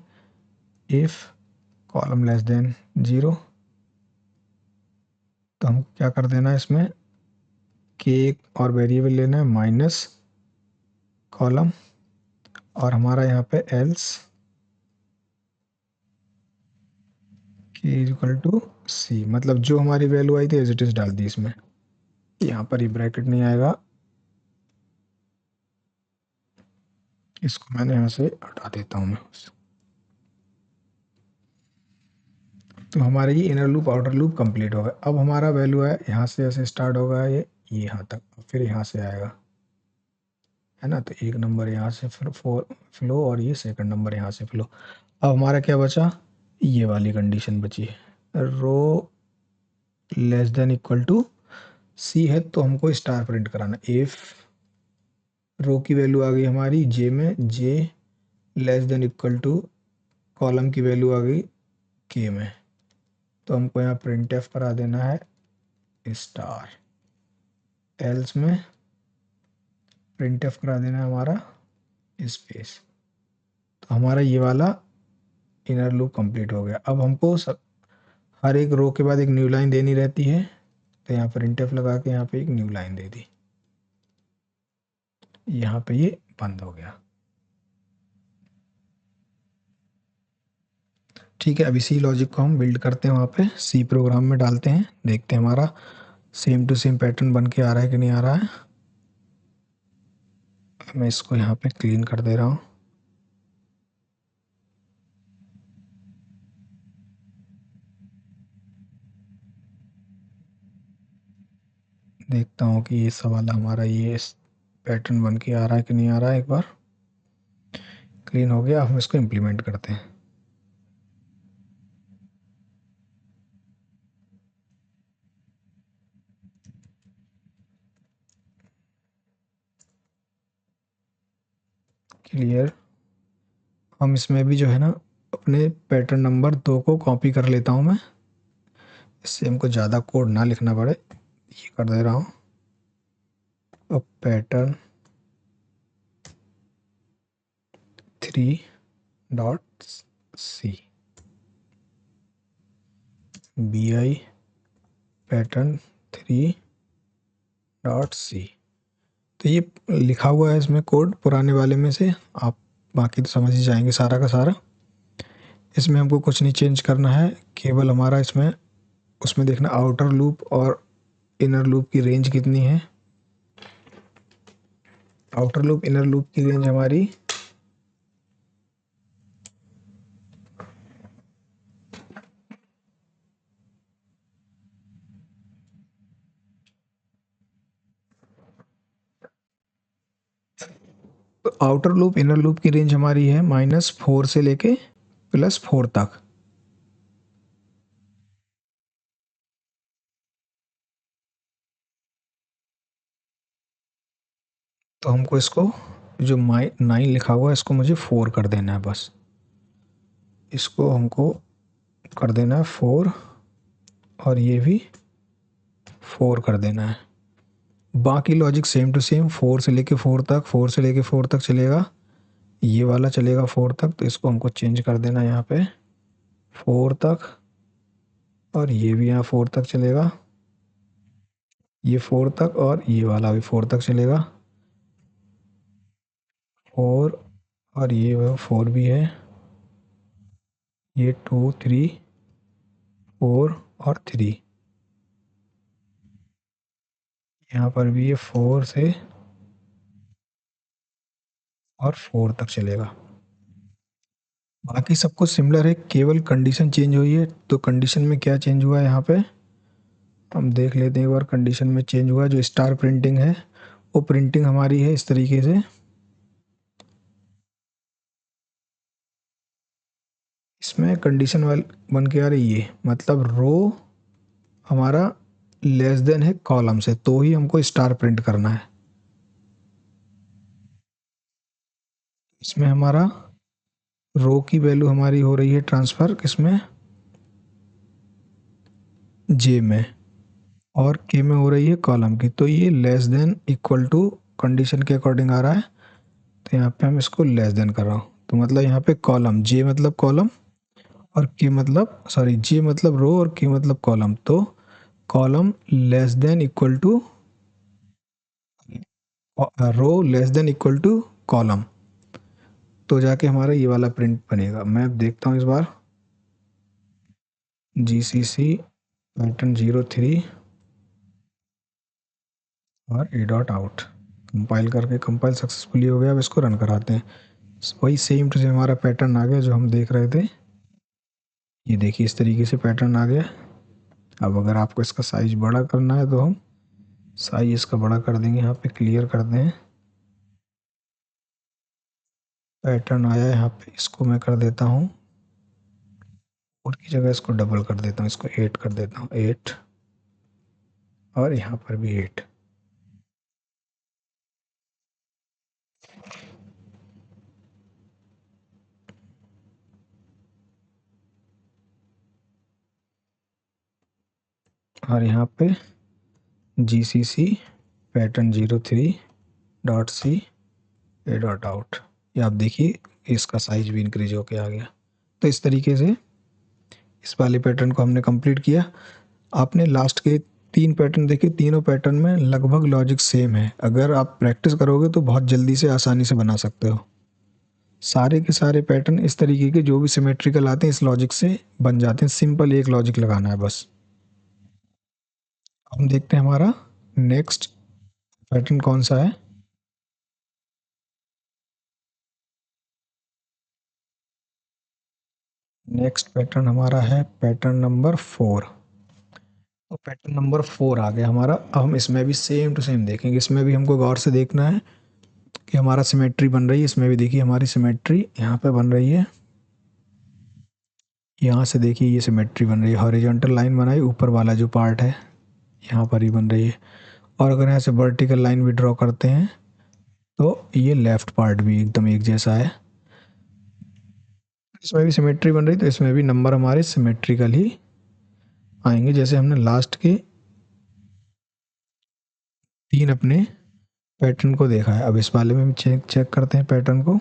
इफ़ कॉलम लेस देन 0, तो हमको क्या कर देना है इसमें, के और वेरिएबल लेना है माइनस कॉलम, और हमारा यहाँ पे एल्स के इक्वल टू सी, मतलब जो हमारी वैल्यू आई थी एज इट इज़ डाल दी इसमें, यहाँ पर ये ब्रैकेट नहीं आएगा, इसको मैंने यहाँ से हटा देता हूँ मैं। तो हमारा ये inner loop outer loop complete हो गया। अब हमारा वैल्यू है यहाँ से ऐसे स्टार्ट होगा ये यहाँ तक, फिर यहाँ से आएगा, है ना। तो एक नंबर यहाँ से फिर फ्लो, और ये सेकंड नंबर यहाँ से फ्लो। अब हमारा क्या बचा, ये वाली कंडीशन बची है, row less than equal to C है, तो हमको स्टार प्रिंट कराना। इफ रो की वैल्यू आ गई हमारी जे में, J less than equal to column की वैल्यू आ गई के में, तो हमको यहाँ प्रिंट एफ करा देना है स्टार, एल्स में प्रिंट एफ करा देना है हमारा स्पेस। तो हमारा ये वाला इनर लूप कंप्लीट हो गया। अब हमको सब हर एक रो के बाद एक न्यू लाइन देनी रहती है, तो यहाँ प्रिंट एफ लगा के यहाँ पे एक न्यू लाइन दे दी, यहाँ पे ये बंद हो गया। ठीक है, अब इसी लॉजिक को हम बिल्ड करते हैं, वहाँ पे सी प्रोग्राम में डालते हैं, देखते हैं हमारा सेम टू सेम पैटर्न बन के आ रहा है कि नहीं आ रहा है। मैं इसको यहाँ पे क्लीन कर दे रहा हूँ। देखता हूँ कि ये सवाल हमारा ये पैटर्न बन के आ रहा है कि नहीं आ रहा है। एक बार क्लीन हो गया, हम इसको इम्प्लीमेंट करते हैं। क्लियर। हम इसमें भी जो है ना अपने पैटर्न नंबर 2 को कॉपी कर लेता हूँ मैं, इससे हमको ज़्यादा कोड ना लिखना पड़े। ये कर दे रहा हूँ, अब pattern 3.c bi pattern 3.c। तो ये लिखा हुआ है इसमें कोड पुराने वाले में से, आप बाकी तो समझ ही जाएंगे सारा का सारा। इसमें हमको कुछ नहीं चेंज करना है, केवल हमारा इसमें उसमें देखना आउटर लूप और इनर लूप की रेंज कितनी है। आउटर लूप इनर लूप की रेंज हमारी तो आउटर लूप इनर लूप की रेंज हमारी है -4 से लेके +4 तक। तो हमको इसको जो 9 लिखा हुआ है इसको मुझे 4 कर देना है बस। इसको हमको कर देना है 4 और ये भी 4 कर देना है। बाकी लॉजिक सेम टू सेम 4 से लेके 4 तक, 4 से लेके 4 तक चलेगा। ये वाला चलेगा 4 तक, तो इसको हमको चेंज कर देना यहाँ पे 4 तक, और ये भी यहाँ 4 तक चलेगा, ये 4 तक, और ये वाला भी 4 तक चलेगा। 4 और ये 4 भी है, ये 2 3 4 और 3, यहाँ पर भी ये 4 से और 4 तक चलेगा। बाकी सब कुछ सिमिलर है, केवल कंडीशन चेंज हुई है। तो कंडीशन में क्या चेंज हुआ है यहाँ पे हम देख लेते हैं एक बार। कंडीशन में चेंज हुआ है, जो स्टार प्रिंटिंग है वो प्रिंटिंग हमारी है इस तरीके से। इसमें कंडीशन वाल बन के आ रही है, मतलब रो हमारा लेस देन है कॉलम से, तो ही हमको स्टार प्रिंट करना है। इसमें हमारा रो की वैल्यू हमारी हो रही है ट्रांसफ़र किसमें, जे में, और के में हो रही है कॉलम की। तो ये less than equal to condition के अकॉर्डिंग आ रहा है, तो यहाँ पे हम इसको लेस देन कर रहा हूँ। तो मतलब यहाँ पे कॉलम, जे मतलब कॉलम और के मतलब सॉरी जे मतलब रो और के मतलब कॉलम। तो column less than equal to row less than equal to column, तो जाके हमारा ये वाला प्रिंट बनेगा। मैं अब देखता हूँ इस बार GCC पैटर्न 03 और ए डॉट आउट कंपाइल करके, कंपाइल सक्सेसफुली हो गया। अब इसको रन कराते हैं, वही सेम टू सेम हमारा पैटर्न आ गया जो हम देख रहे थे। ये देखिए इस तरीके से पैटर्न आ गया। अब अगर आपको इसका साइज बड़ा करना है तो हम साइज इसका बड़ा कर देंगे। यहाँ पे क्लियर कर दें, पैटर्न आया यहाँ पे, इसको मैं कर देता हूँ और की जगह इसको डबल कर देता हूँ, इसको 8 कर देता हूँ, 8, और यहाँ पर भी 8। और यहाँ पे GCC पैटर्न 03.C ए डॉट आउट, ये आप देखिए इसका साइज भी इंक्रीज होके आ गया। तो इस तरीके से इस वाले पैटर्न को हमने कंप्लीट किया। आपने लास्ट के 3 पैटर्न देखे, तीनों पैटर्न में लगभग लॉजिक सेम है। अगर आप प्रैक्टिस करोगे तो बहुत जल्दी से आसानी से बना सकते हो। सारे के सारे पैटर्न इस तरीके के जो भी सिमेट्रिकल आते हैं इस लॉजिक से बन जाते हैं। सिंपल एक लॉजिक लगाना है बस। हम देखते हैं हमारा नेक्स्ट पैटर्न कौन सा है। नेक्स्ट पैटर्न हमारा है पैटर्न नंबर 4। तो पैटर्न नंबर 4 आ गया हमारा। अब हम इसमें भी सेम टू सेम देखेंगे। इसमें भी हमको गौर से देखना है कि हमारा सिमेट्री बन रही है। इसमें भी देखिए हमारी सिमेट्री यहाँ पे बन रही है। यहाँ से देखिए ये सिमेट्री बन रही है, हॉरिजॉन्टल लाइन बनाई, ऊपर वाला जो पार्ट है यहाँ पर ही बन रही है। और अगर यहाँ से वर्टिकल लाइन भी ड्रॉ करते हैं तो ये लेफ्ट पार्ट भी एकदम एक जैसा है। इसमें भी सिमेट्री बन रही, तो इसमें भी नंबर हमारे सिमेट्रिकल ही आएंगे, जैसे हमने लास्ट के 3 अपने पैटर्न को देखा है। अब इस वाले में चेक चेक करते हैं पैटर्न को।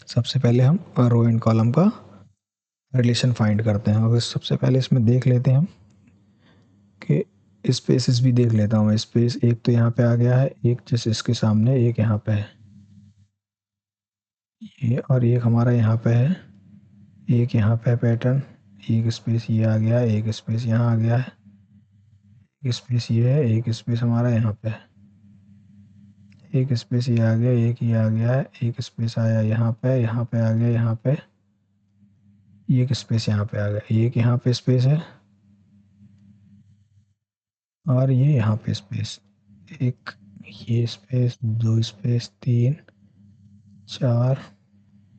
सबसे पहले हम रो एंड कॉलम का रिलेशन फाइंड करते हैं। और सबसे पहले इसमें देख लेते हैं हम कि स्पेसेस भी देख लेता हूँ मैं। स्पेस एक तो यहाँ पे आ गया है, एक जैसे इसके सामने, एक यहाँ पे है ये, और एक हमारा यहाँ पे है, एक यहाँ पे पैटर्न, एक स्पेस ये आ गया, एक स्पेस यहाँ आ गया है, एक स्पेस ये है, एक स्पेस हमारा यहाँ पे है, एक स्पेस ये आ गया, एक ये आ गया है, एक स्पेस आया यहाँ पे आ गया, यहाँ पे एक स्पेस यहाँ पे आ गया, एक यहाँ पे स्पेस है और ये यहाँ पे स्पेस, एक ये स्पेस, दो स्पेस, तीन, चार,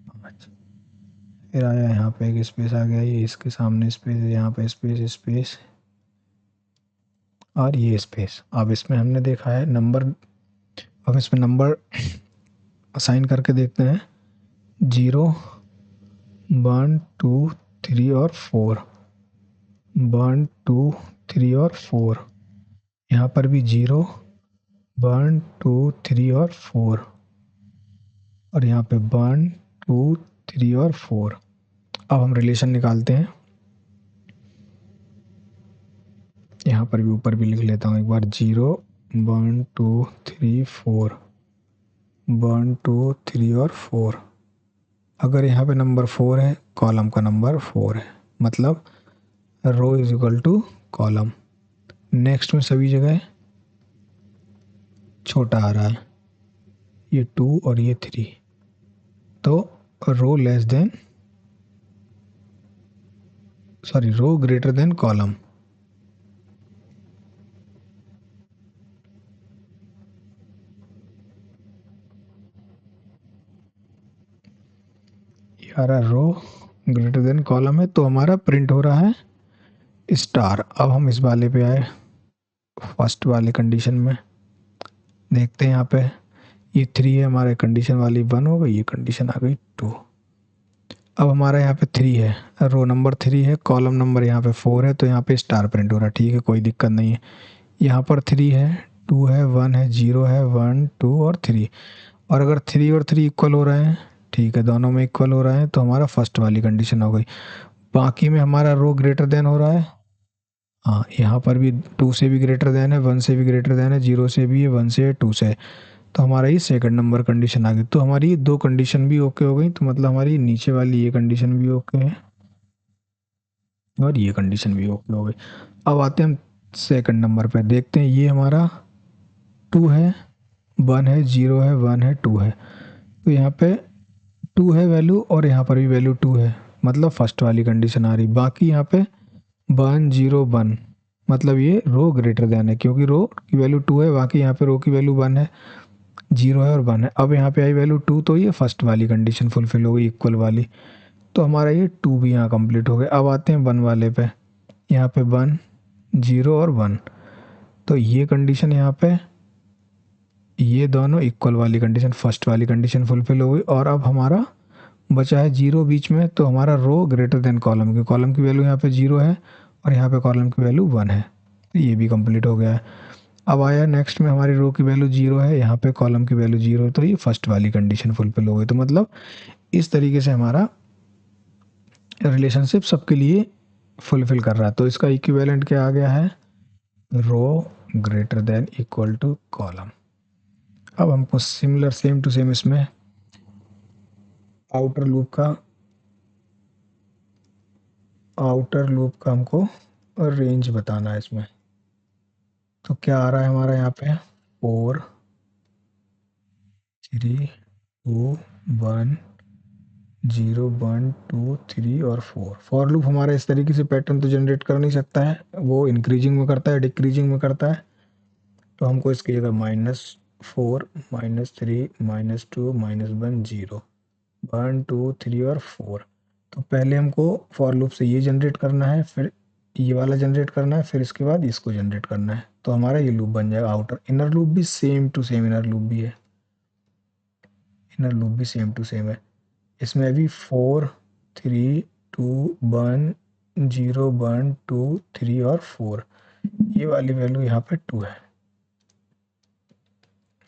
पाँच, फिर आया यहाँ पे एक स्पेस आ गया, ये इसके सामने स्पेस है, यहाँ पे स्पेस स्पेस और ये स्पेस। अब इसमें हमने देखा है नंबर, अब इसमें नंबर असाइन करके देखते हैं, 0, 1, 2, 3 और 4, 1, 2, 3 और 4, यहाँ पर भी 0, 1, 2, 3 और 4 और यहाँ पे 1, 2, 3 और 4। अब हम रिलेशन निकालते हैं, यहाँ पर भी ऊपर भी लिख लेता हूँ एक बार, 0, 1, 2, 3, 4, 1, 2, 3 और 4। अगर यहाँ पे नंबर 4 है, कॉलम का नंबर 4 है, मतलब row is equal to column. Next में सभी जगह छोटा आ रहा है, ये 2 और ये 3, तो रो लेस देन, सॉरी, रो ग्रेटर देन कॉलम। ये हमारा रो ग्रेटर देन कॉलम है, तो हमारा प्रिंट हो रहा है स्टार। अब हम इस वाले पे आए, फर्स्ट वाले कंडीशन में देखते हैं, यहाँ पे ये 3 है, हमारे कंडीशन वाली 1 हो गई, ये कंडीशन आ गई 2। अब हमारा यहाँ पे 3 है, रो नंबर 3 है, कॉलम नंबर यहाँ पे 4 है, तो यहाँ पे स्टार प्रिंट हो रहा है, ठीक है, कोई दिक्कत नहीं है। यहाँ पर 3 है, 2 है, 1 है, 0 है, 1, 2 और 3, और अगर 3 और 3 इक्वल हो रहे हैं, ठीक है, दोनों में इक्वल हो रहे हैं, तो हमारा फर्स्ट वाली कंडीशन हो गई। बाकी में हमारा रो ग्रेटर देन हो रहा है, हाँ, यहाँ पर भी 2 से भी ग्रेटर देन है, 1 से भी ग्रेटर देन है, 0 से भी है, 1 से है, 2 से है, तो हमारा ये सेकंड नंबर कंडीशन आ गई। तो हमारी ये दो कंडीशन भी ओके हो गई, तो मतलब हमारी नीचे वाली ये कंडीशन भी ओके है और ये कंडीशन भी ओके हो गई। अब आते हैं हम सेकंड नंबर पे, देखते हैं, ये हमारा 2 है, 1 है, 0 है, 1 है, 2 है, तो यहाँ पे 2 है वैल्यू और यहाँ पर भी वैल्यू 2 है, मतलब फर्स्ट वाली कंडीशन आ रही। बाकी यहाँ पे 1, 0, 1, मतलब ये रो ग्रेटर देन है, क्योंकि रो की वैल्यू 2 है, बाकी यहाँ पे रो की वैल्यू 1 है, 0 है और 1 है। अब यहाँ पे आई वैल्यू 2, तो ये फर्स्ट वाली कंडीशन फुलफिल हो गई, इक्वल वाली, तो हमारा ये 2 भी यहाँ कंप्लीट हो गया। अब आते हैं 1 वाले पे, यहाँ पे 1, 0 और 1, तो ये कंडीशन यहाँ पे, ये दोनों इक्वल वाली कंडीशन, फर्स्ट वाली कंडीशन फुलफिल हो गई। और अब हमारा बचा है 0 बीच में, तो हमारा रो ग्रेटर देन कॉलम, की कॉलम की वैल्यू यहाँ पे 0 है और यहाँ पे कॉलम की वैल्यू 1 है, तो ये भी कंप्लीट हो गया है। अब आया नेक्स्ट में, हमारी रो की वैल्यू 0 है, यहाँ पे कॉलम की वैल्यू 0 है, तो ये फर्स्ट वाली कंडीशन फुलफिल हो गई। तो मतलब इस तरीके से हमारा रिलेशनशिप सबके लिए फुलफिल कर रहा है। तो इसका इक्विवेलेंट क्या आ गया है, row greater than equal to column. अब हमको सिमिलर सेम टू सेम इसमें आउटर लूप का हमको रेंज बताना है इसमें। तो क्या आ रहा है हमारा यहाँ पे, 4, 3, 2, 1, 0, 1, 2, 3 और 4। फॉर लूप हमारा इस तरीके से पैटर्न तो जनरेट कर नहीं सकता है, वो इंक्रीजिंग में करता है, डिक्रीजिंग में करता है। तो हमको इसकी जगह -4, -3, -2, -1, 0, 1, 2, 3 और 4। तो पहले हमको फॉर लूप से ये जनरेट करना है, फिर ये वाला जनरेट करना है, फिर इसके बाद इसको जनरेट करना है, तो हमारा ये लूप बन जाएगा आउटर। इनर लूप भी same to same inner loop भी है, इनर लूप भी सेम टू सेम है। इसमें अभी 4, 3, 2, 1, 0, 1, 2, 3 और 4, ये वाली वैल्यू यहाँ पे 2 है।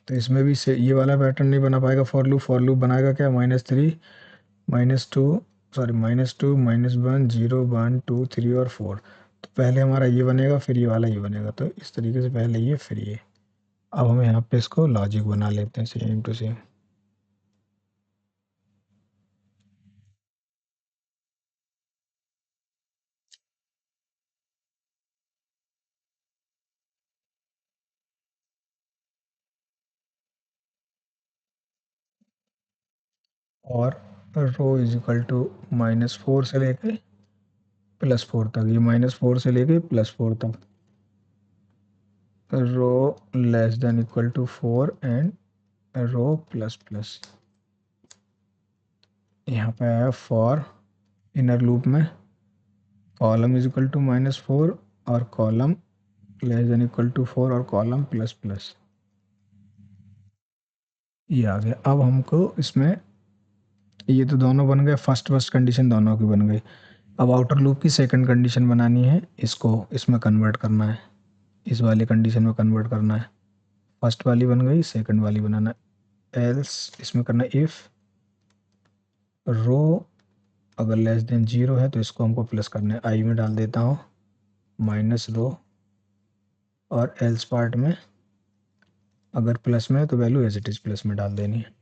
तो इसमें भी से ये वाला पैटर्न नहीं बना पाएगा फॉर लूप बनाएगा क्या, -3, -2, सॉरी -2, -1, 0, 1, 2, 3 और 4। तो पहले हमारा ये बनेगा, फिर ये वाला ये बनेगा, तो इस तरीके से पहले ये फिर ये। अब हम यहाँ पे इसको लॉजिक बना लेते हैं सेम टू सेम। और रो इज इक्वल टू -4 से लेके +4 तक, ये -4 से लेके +4 तक, row less than equal to 4 and row plus plus. यहाँ पे आया फॉर इनर लूप में कॉलम इज इक्वल टू -4 और column less than equal to 4 और कॉलम प्लस प्लस, ये आ गया। अब हमको इसमें ये तो दोनों बन गए, फर्स्ट कंडीशन दोनों की बन गई। अब आउटर लूप की सेकंड कंडीशन बनानी है, इसको इसमें कन्वर्ट करना है, इस वाले कंडीशन में कन्वर्ट करना है। फर्स्ट वाली बन गई, सेकंड वाली बनाना है। एल्स इसमें करना है इफ़ रो अगर लेस देन 0 है तो इसको हमको प्लस करना है, आई में डाल देता हूँ माइनस रो, और एल्स पार्ट में अगर प्लस में है तो value as it is plus में डाल देनी है।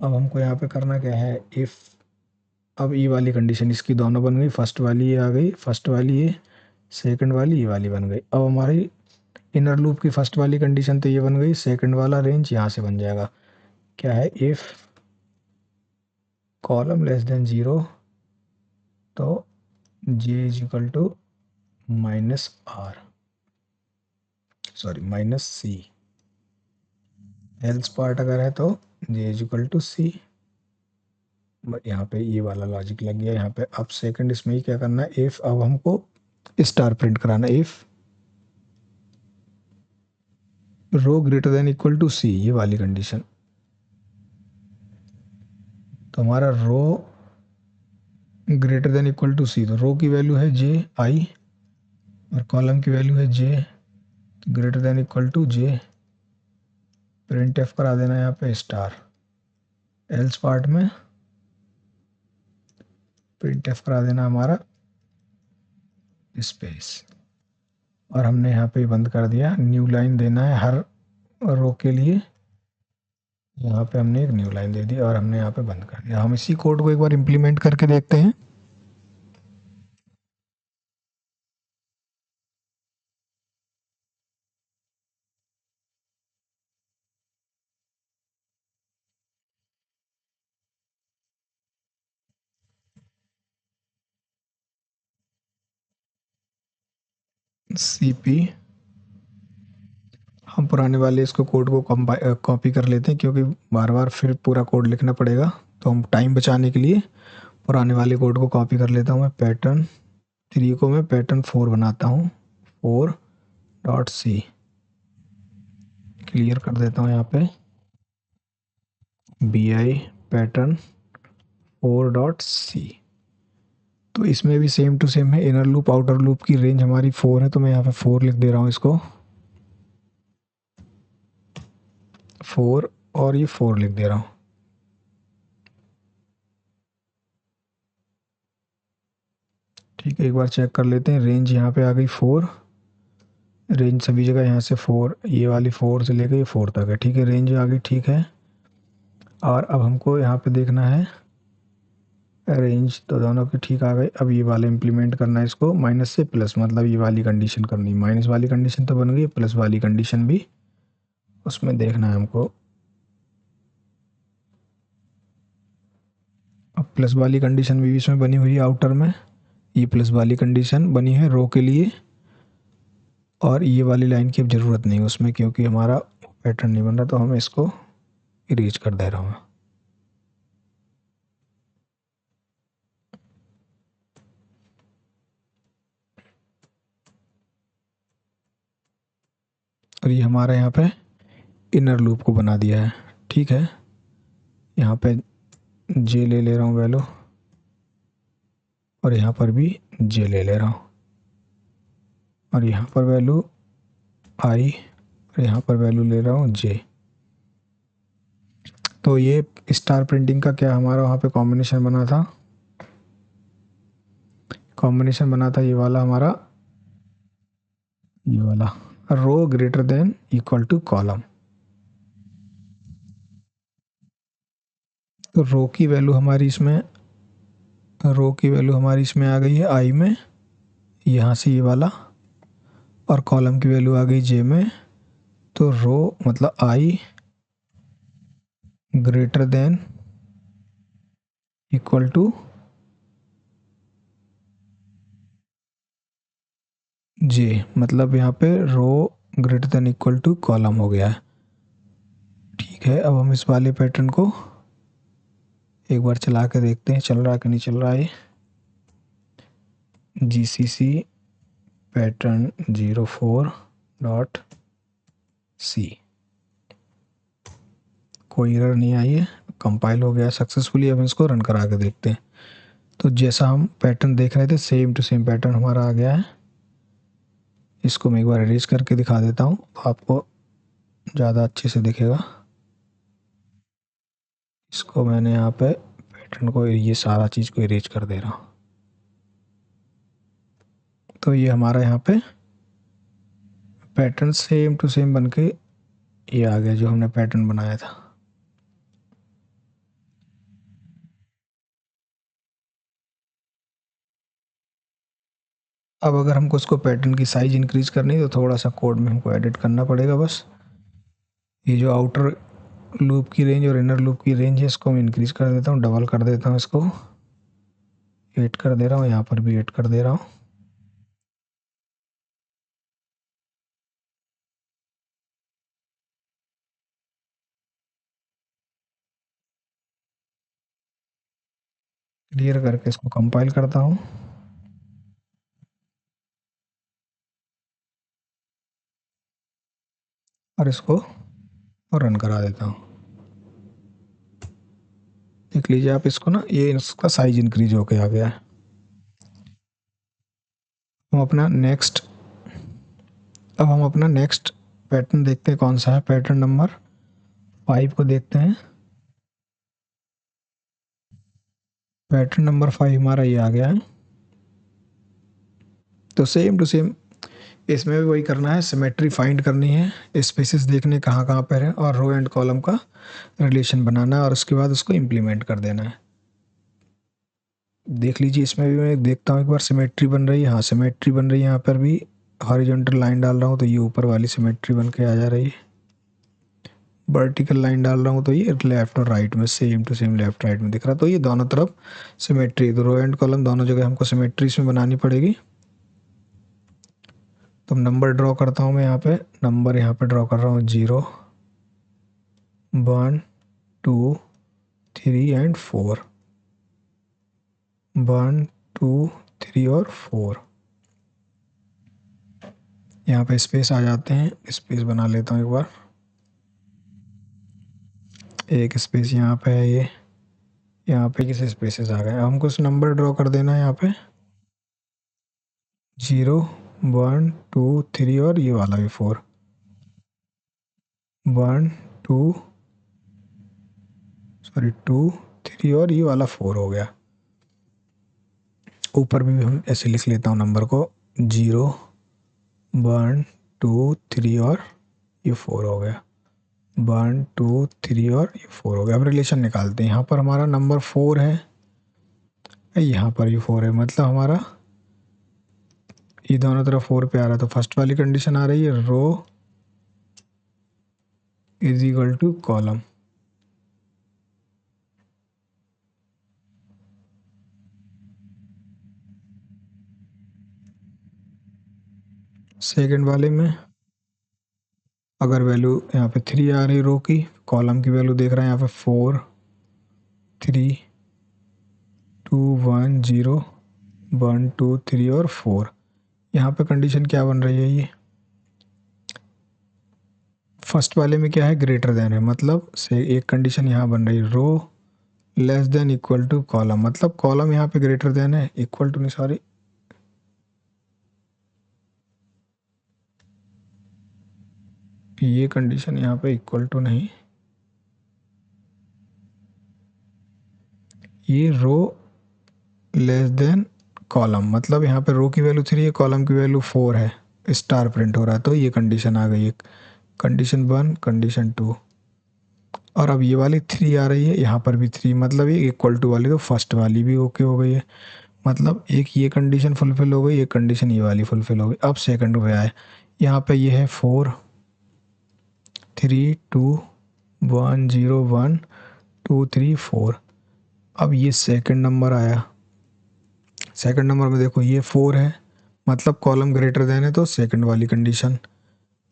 अब हमको यहाँ पे करना क्या है, इफ़ अब ये वाली कंडीशन इसकी दोनों बन गई, फर्स्ट वाली ये आ गई, फर्स्ट वाली ये, सेकंड वाली ये वाली बन गई। अब हमारी इनर लूप की फर्स्ट वाली कंडीशन तो ये बन गई, सेकंड वाला रेंज यहाँ से बन जाएगा, क्या है, इफ़ कॉलम लेस देन 0 तो J is equal to -r, sorry -c, else part अगर है तो J is equal to C. यहाँ पे ये वाला लॉजिक लग गया यहाँ पे। अब सेकंड इसमें ही क्या करना है, इफ़ अब हमको स्टार प्रिंट कराना है, if row greater than equal to C, ये वाली कंडीशन। तो हमारा row greater than equal to C, तो रो की वैल्यू है जे आई और कॉलम की वैल्यू है जे, तो greater than equal to J, printf करा देना यहाँ पे स्टार, एल्स पार्ट में प्रिंट एफ करा देना हमारा स्पेस, और हमने यहाँ पे बंद कर दिया। न्यू लाइन देना है हर रो के लिए, यहाँ पे हमने एक न्यू लाइन दे दी और हमने यहाँ पे बंद कर दिया। हम इसी कोड को एक बार इम्प्लीमेंट करके देखते हैं। CP हम पुराने वाले इसको कोड को कॉपी कर लेते हैं, क्योंकि बार बार फिर पूरा कोड लिखना पड़ेगा, तो हम टाइम बचाने के लिए पुराने वाले कोड को कॉपी कर लेता हूँ। मैं पैटर्न 3 को मैं पैटर्न 4 बनाता हूँ, 4.c क्लियर कर देता हूँ यहाँ पे, bi पैटर्न 4.c। तो इसमें भी सेम टू सेम है, इनर लूप आउटर लूप की रेंज हमारी 4 है, तो मैं यहाँ पे 4 लिख दे रहा हूँ इसको, 4 और ये 4 लिख दे रहा हूँ। ठीक है, एक बार चेक कर लेते हैं। रेंज यहाँ पे आ गई 4, रेंज सभी जगह यहाँ से 4, ये वाली 4 से लेकर ये 4 तक है। ठीक है, रेंज आ गई, ठीक है। और अब हमको यहाँ पे देखना है रेंज, तो दोनों की ठीक आ गई। अब ये वाला इम्प्लीमेंट करना है इसको, माइनस से प्लस, मतलब ये वाली कंडीशन करनी, माइनस वाली कंडीशन तो बन गई, प्लस वाली कंडीशन भी उसमें देखना है हमको। अब प्लस वाली कंडीशन भी इसमें बनी हुई है आउटर में, ये प्लस वाली कंडीशन बनी है रो के लिए, और ये वाली लाइन की अब ज़रूरत नहीं है उसमें, क्योंकि हमारा पैटर्न नहीं बन रहा, तो हम इसको इरेज कर दे रहा हूँ। और ये हमारा यहाँ पे इनर लूप को बना दिया है। ठीक है, यहाँ पे जे ले रहा हूँ वैल्यू, और यहाँ पर भी जे ले रहा हूँ, और यहाँ पर वैल्यू आई, और यहाँ पर वैल्यू ले रहा हूँ जे। तो ये स्टार प्रिंटिंग का क्या हमारा वहाँ पे कॉम्बिनेशन बना था, ये वाला हमारा, ये वाला row greater than equal to column. तो रो की वैल्यू हमारी इसमें आ गई है आई में, यहाँ से ये वाला, और कॉलम की वैल्यू आ गई जे में। तो रो मतलब I greater than equal to J, मतलब यहाँ पे row greater than equal to column हो गया है। ठीक है, अब हम इस वाले पैटर्न को एक बार चला के देखते हैं चल रहा है कि नहीं चल रहा है। GCC पैटर्न 04.c, कोई एरर नहीं आई है, कंपाइल हो गया सक्सेसफुली। अब इसको रन करा के देखते हैं। तो जैसा हम पैटर्न देख रहे थे सेम टू सेम पैटर्न हमारा आ गया है। इसको मैं एक बार एरेज करके दिखा देता हूँ तो आपको ज़्यादा अच्छे से दिखेगा। इसको मैंने यहाँ पे पैटर्न को, ये सारा चीज़ को एरेज कर दे रहा हूँ। तो ये हमारा यहाँ पे पैटर्न सेम टू सेम बन के ये आ गया जो हमने पैटर्न बनाया था। अब अगर हमको इसको पैटर्न की साइज इंक्रीज करनी है तो थोड़ा सा कोड में हमको एडिट करना पड़ेगा बस। ये जो आउटर लूप की रेंज और इनर लूप की रेंज है इसको मैं इंक्रीज कर देता हूँ, डबल कर देता हूँ, इसको 8 कर दे रहा हूँ, यहाँ पर भी 8 कर दे रहा हूँ। क्लियर करके इसको कंपाइल करता हूँ और इसको रन करा देता हूँ। देख लीजिए आप इसको ना, ये इसका साइज इंक्रीज होके आ गया है। हम अपना नेक्स्ट अब हम अपना नेक्स्ट पैटर्न देखते हैं कौन सा है। पैटर्न नंबर 5 को देखते हैं। पैटर्न नंबर 5 हमारा ये आ गया है। तो सेम टू सेम इसमें भी वही करना है, सिमेट्री फाइंड करनी है, स्पेसेस देखने कहाँ कहाँ पर है और रो एंड कॉलम का रिलेशन बनाना है और उसके बाद उसको इम्प्लीमेंट कर देना है। देख लीजिए इसमें भी मैं देखता हूँ एक बार सिमेट्री बन रही है। हाँ सिमेट्री बन रही है, यहाँ पर भी हॉरिजॉन्टल लाइन डाल रहा हूँ तो ये ऊपर वाली सिमेट्री बन के आ जा रही है। वर्टिकल लाइन डाल रहा हूँ तो ये लेफ्ट और राइट में same to same left right में दिख रहा है। तो ये दोनों तरफ सिमेट्री, तो रो एंड कॉलम दोनों जगह हमको सिमेट्री इसमें बनानी पड़ेगी। तो नंबर ड्रॉ करता हूँ मैं यहाँ पे, नंबर यहाँ पे ड्रॉ कर रहा हूँ 0 1 2 3 एंड 4, 1 2 3 और 4। यहाँ पे स्पेस आ जाते हैं, स्पेस बना लेता हूँ एक बार। एक स्पेस यहाँ पे है, ये यहाँ पे किसी स्पेसेस आ गए। अब हमको उस नंबर ड्रॉ कर देना है यहाँ पे 0 1 2 3 और ये वाला भी 4, 1 2 2 3 और ये वाला 4 हो गया। ऊपर भी हम ऐसे लिख लेता हूँ नंबर को 0 1 2 3 और ये 4 हो गया, 1 2 3 और ये 4 हो गया। अब रिलेशन निकालते हैं। यहाँ पर हमारा नंबर 4 है, यहाँ पर ये 4 है, मतलब हमारा ये दोनों तरफ 4 पे आ रहा है। तो फर्स्ट वाली कंडीशन आ रही है row is equal to column. Second वाले में अगर वैल्यू यहाँ पे 3 आ रही रो की, कॉलम की वैल्यू देख रहे हैं यहाँ पे 4 3 2 1 0 1 2 3 और 4। यहाँ पे कंडीशन क्या बन रही है, ये फर्स्ट वाले में क्या है ग्रेटर देन है, मतलब से एक कंडीशन यहाँ बन रही है row less than equal to column, मतलब कॉलम यहाँ पे ग्रेटर देन है, इक्वल टू नहीं सॉरी, ये कंडीशन यहाँ पे इक्वल टू नहीं, ये रो लेस देन कॉलम, मतलब यहाँ पे रो की वैल्यू 3 है, कॉलम की वैल्यू 4 है, स्टार प्रिंट हो रहा है। तो ये कंडीशन आ गई, एक कंडीशन 1 कंडीशन 2 और अब ये वाली 3 आ रही है, यहाँ पर भी 3, मतलब ये इक्वल टू वाली, तो फर्स्ट वाली भी ओके हो गई है, मतलब एक ये कंडीशन फुलफिल हो गई, एक कंडीशन ये वाली फुलफिल हो गई। अब सेकंड पे आए, यहाँ पे ये है 4 3 2 1 0 1 2 3 4। अब ये सेकंड नंबर आया, सेकंड नंबर में देखो ये 4 है, मतलब कॉलम ग्रेटर देन है तो सेकंड वाली कंडीशन,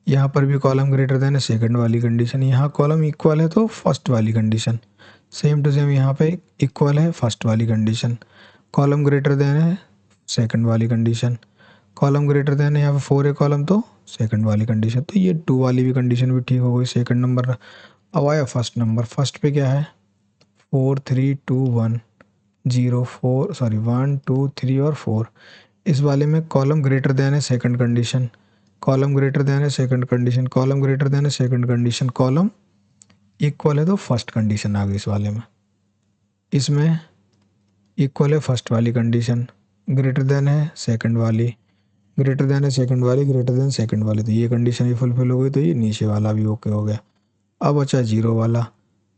यहाँ पर भी कॉलम ग्रेटर देन है सेकंड वाली कंडीशन, यहाँ कॉलम इक्वल है तो फर्स्ट वाली कंडीशन, सेम टू सेम यहाँ पे इक्वल है फर्स्ट वाली कंडीशन, कॉलम ग्रेटर देन है सेकंड वाली कंडीशन, कॉलम ग्रेटर देन है यहाँ पे 4 है कॉलम तो सेकंड वाली कंडीशन, तो ये 2 वाली भी कंडीशन भी ठीक हो गई सेकंड नंबर। अब आया फर्स्ट नंबर, फर्स्ट पे क्या है 4 3 2 1 0 4 सॉरी 1 2 3 और 4, इस वाले में कॉलम ग्रेटर देन है second condition, column greater than है second condition, column greater than है सेकंड कंडीशन, कॉलम इक्वल है तो फर्स्ट कंडीशन आ गई इस वाले में, इसमें इक्वल है फर्स्ट वाली कंडीशन, ग्रेटर देन है सेकंड वाली, ग्रेटर देन है सेकंड वाली, ग्रेटर देन सेकंड वाली, तो ये कंडीशन भी फुलफिल हो गई, तो ये नीचे वाला भी ओके हो गया। अब बचा जीरो वाला,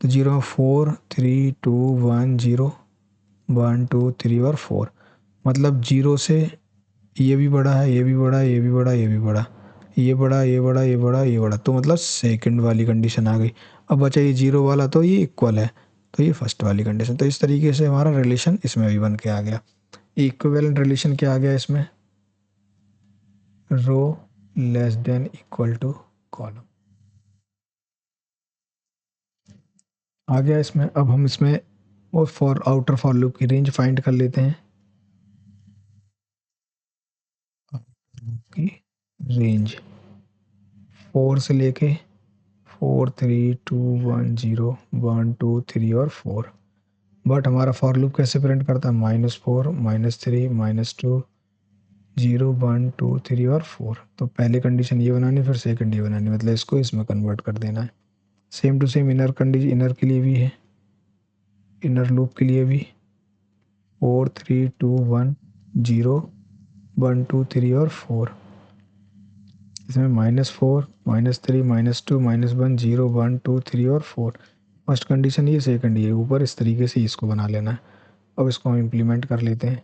तो जीरो में 4 3 2 1 0 1 2 3 और 4, मतलब जीरो से ये भी बड़ा है, ये भी बड़ा है, ये भी बड़ा, ये भी बड़ा, ये बड़ा, ये बड़ा, ये बड़ा, ये बड़ा, तो मतलब सेकंड वाली कंडीशन आ गई। अब बचा ये जीरो वाला, तो ये इक्वल है तो ये फर्स्ट वाली कंडीशन, तो इस तरीके से हमारा रिलेशन इसमें भी बन के आ गया। इक्विवेलेंट रिलेशन क्या आ गया इसमें, row less than equal to column आ गया इसमें। अब हम इसमें और फॉर आउटर फॉर लूप की रेंज फाइंड कर लेते हैं, की रेंज 4 से लेके 4 3 2 1 0 1 2 3 और 4, बट हमारा फॉर लूप कैसे प्रिंट करता है -4 -3 -2 0 1 2 3 और 4, तो पहले कंडीशन ये बनानी फिर सेकंड ये बनानी, मतलब इसको इसमें कन्वर्ट कर देना है। Same to same inner condition, inner के लिए भी है, इनर लूप के लिए भी 4 3 2 1 0 1 2 3 और 4, इसमें -4 -3 -2 -1 0 1 2 3 और 4, फर्स्ट कंडीशन ये सेकंड ये ऊपर, इस तरीके से इसको बना लेना है। अब इसको हम इम्प्लीमेंट कर लेते हैं।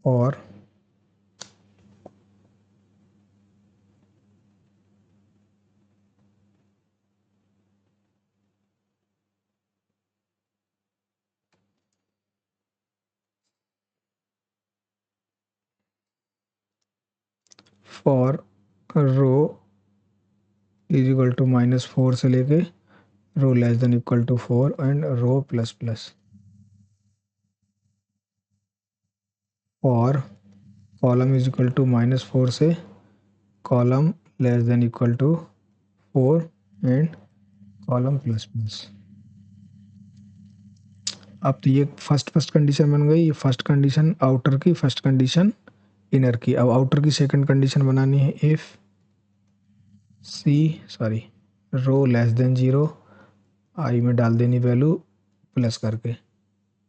और for row is equal to -4 से लेके row less than equal to 4 and row plus plus, और कॉलम इज इक्वल टू -4 से column less than equal to 4 and column plus plus. अब तो ये फर्स्ट फर्स्ट कंडीशन बन गई, ये फर्स्ट कंडीशन आउटर की, फर्स्ट कंडीशन इनर की। अब आउटर की सेकंड कंडीशन बनानी है, if C sorry row less than 0, आई में डाल देनी वैल्यू प्लस करके,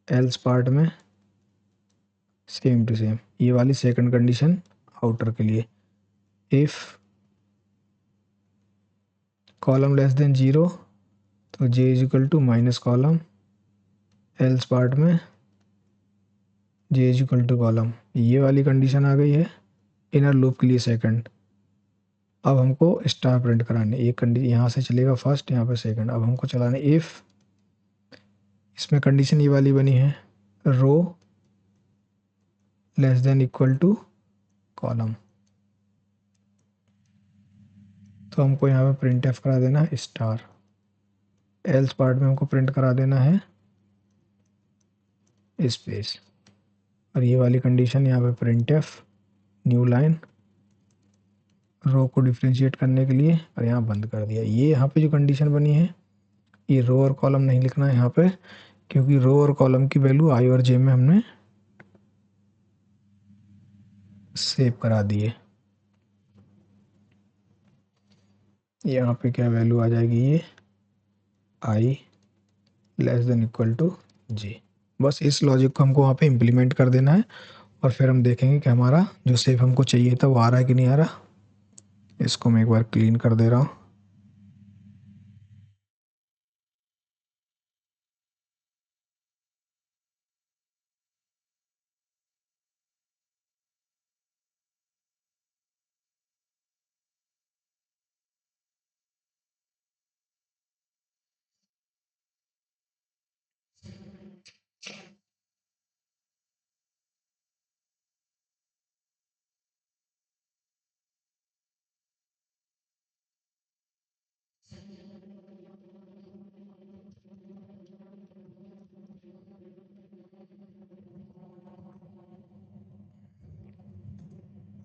एल्स पार्ट में सेम टू सेम ये वाली सेकंड कंडीशन आउटर के लिए, इफ़ कॉलम लेस देन 0 तो J is equal to minus column, else part में J is equal to column, ये वाली कंडीशन आ गई है इनर लूप के लिए सेकंड। अब हमको स्टार प्रिंट कराने, एक कंडीशन यहाँ से चलेगा फर्स्ट, यहाँ पे सेकंड, अब हमको चलाने इफ़, इसमें कंडीशन ये वाली बनी है row less than equal to column, तो हमको यहाँ पे प्रिंट एफ करा देना है स्टार, एल्स पार्ट में हमको प्रिंट करा देना है स्पेस, और ये वाली कंडीशन यहाँ पे प्रिंट एफ न्यू लाइन रो को डिफ्रेंशिएट करने के लिए, और यहाँ बंद कर दिया। ये यहाँ पे जो कंडीशन बनी है ये रो और कॉलम नहीं लिखना है यहाँ पे, क्योंकि रो और कॉलम की वैल्यू आई और जे में हमने सेव करा दी है। यहाँ पे क्या वैल्यू आ जाएगी, ये I less than equal to जे, बस इस लॉजिक को हमको वहाँ पे इम्प्लीमेंट कर देना है, और फिर हम देखेंगे कि हमारा जो सेव हमको चाहिए था वो आ रहा है कि नहीं आ रहा। इसको मैं एक बार क्लीन कर दे रहा हूँ।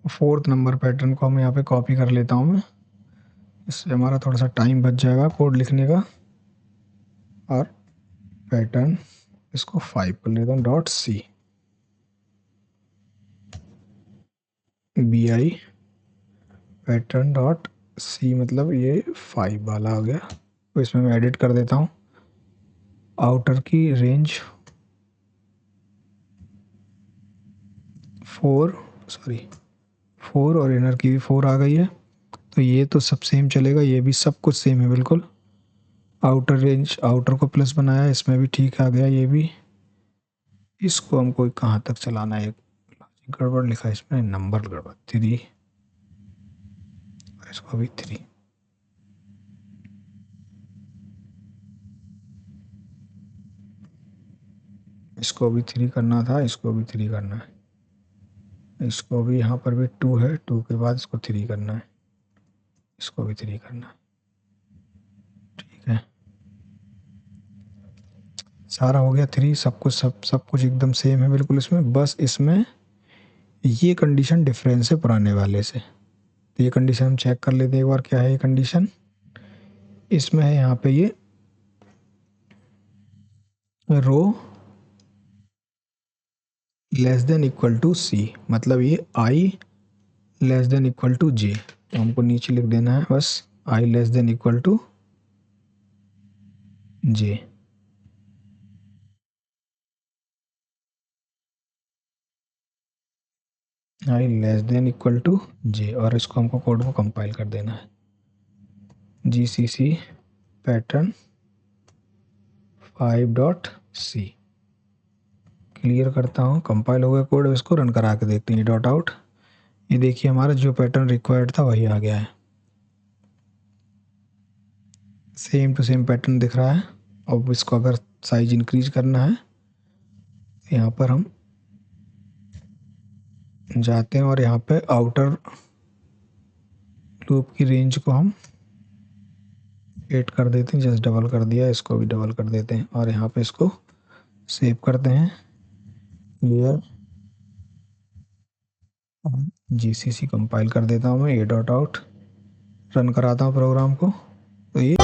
फोर्थ नंबर पैटर्न को हम यहाँ पे कॉपी कर लेता हूँ मैं, इससे हमारा थोड़ा सा टाइम बच जाएगा कोड लिखने का। और पैटर्न इसको 5 कर लेता हूँ dot C, B I pattern dot C, मतलब ये 5 वाला आ गया। तो इसमें मैं एडिट कर देता हूँ। आउटर की रेंज 4 और इनर की भी 4 आ गई है। तो ये तो सब सेम चलेगा, ये भी सब कुछ सेम है बिल्कुल। आउटर रेंज, आउटर को प्लस बनाया, इसमें भी ठीक आ गया ये भी। इसको हमको कहाँ तक चलाना है, गड़बड़ लिखा है इसमें, नंबर गड़बड़ 3, इसको भी 3। इसको भी 3 करना था, इसको भी 3 करना है, इसको भी यहाँ पर भी 2 है, 2 के बाद इसको 3 करना है, इसको भी 3 करना है। ठीक है, सारा हो गया 3, सब कुछ एकदम सेम है बिल्कुल इसमें। बस इसमें ये कंडीशन डिफरेंस है पुराने वाले से। तो ये कंडीशन हम चेक कर लेते हैं एक बार, क्या है ये कंडीशन। इसमें है यहाँ पे ये row less than equal to C, मतलब ये I less than equal to J. तो हमको नीचे लिख देना है बस I less than equal to J. I less than equal to J, और इसको हमको कोड को कंपाइल कर देना है। G C C pattern 5 dot C, clear करता हूँ, कंपाइल हो गया कोड। इसको रन करा के देखते हैं, डॉट आउट। ये देखिए हमारा जो पैटर्न रिक्वायर्ड था वही आ गया है, सेम टू सेम पैटर्न दिख रहा है। अब इसको अगर साइज इंक्रीज करना है, यहाँ पर हम जाते हैं और यहाँ पे आउटर लूप की रेंज को हम 8 कर देते हैं, जस्ट डबल कर दिया, इसको भी डबल कर देते हैं और यहाँ पे इसको सेव करते हैं। क्लियर, जीसीसी कंपाइल कर देता हूँ मैं, ए डॉट आउट, रन कराता हूँ प्रोग्राम को। तो ये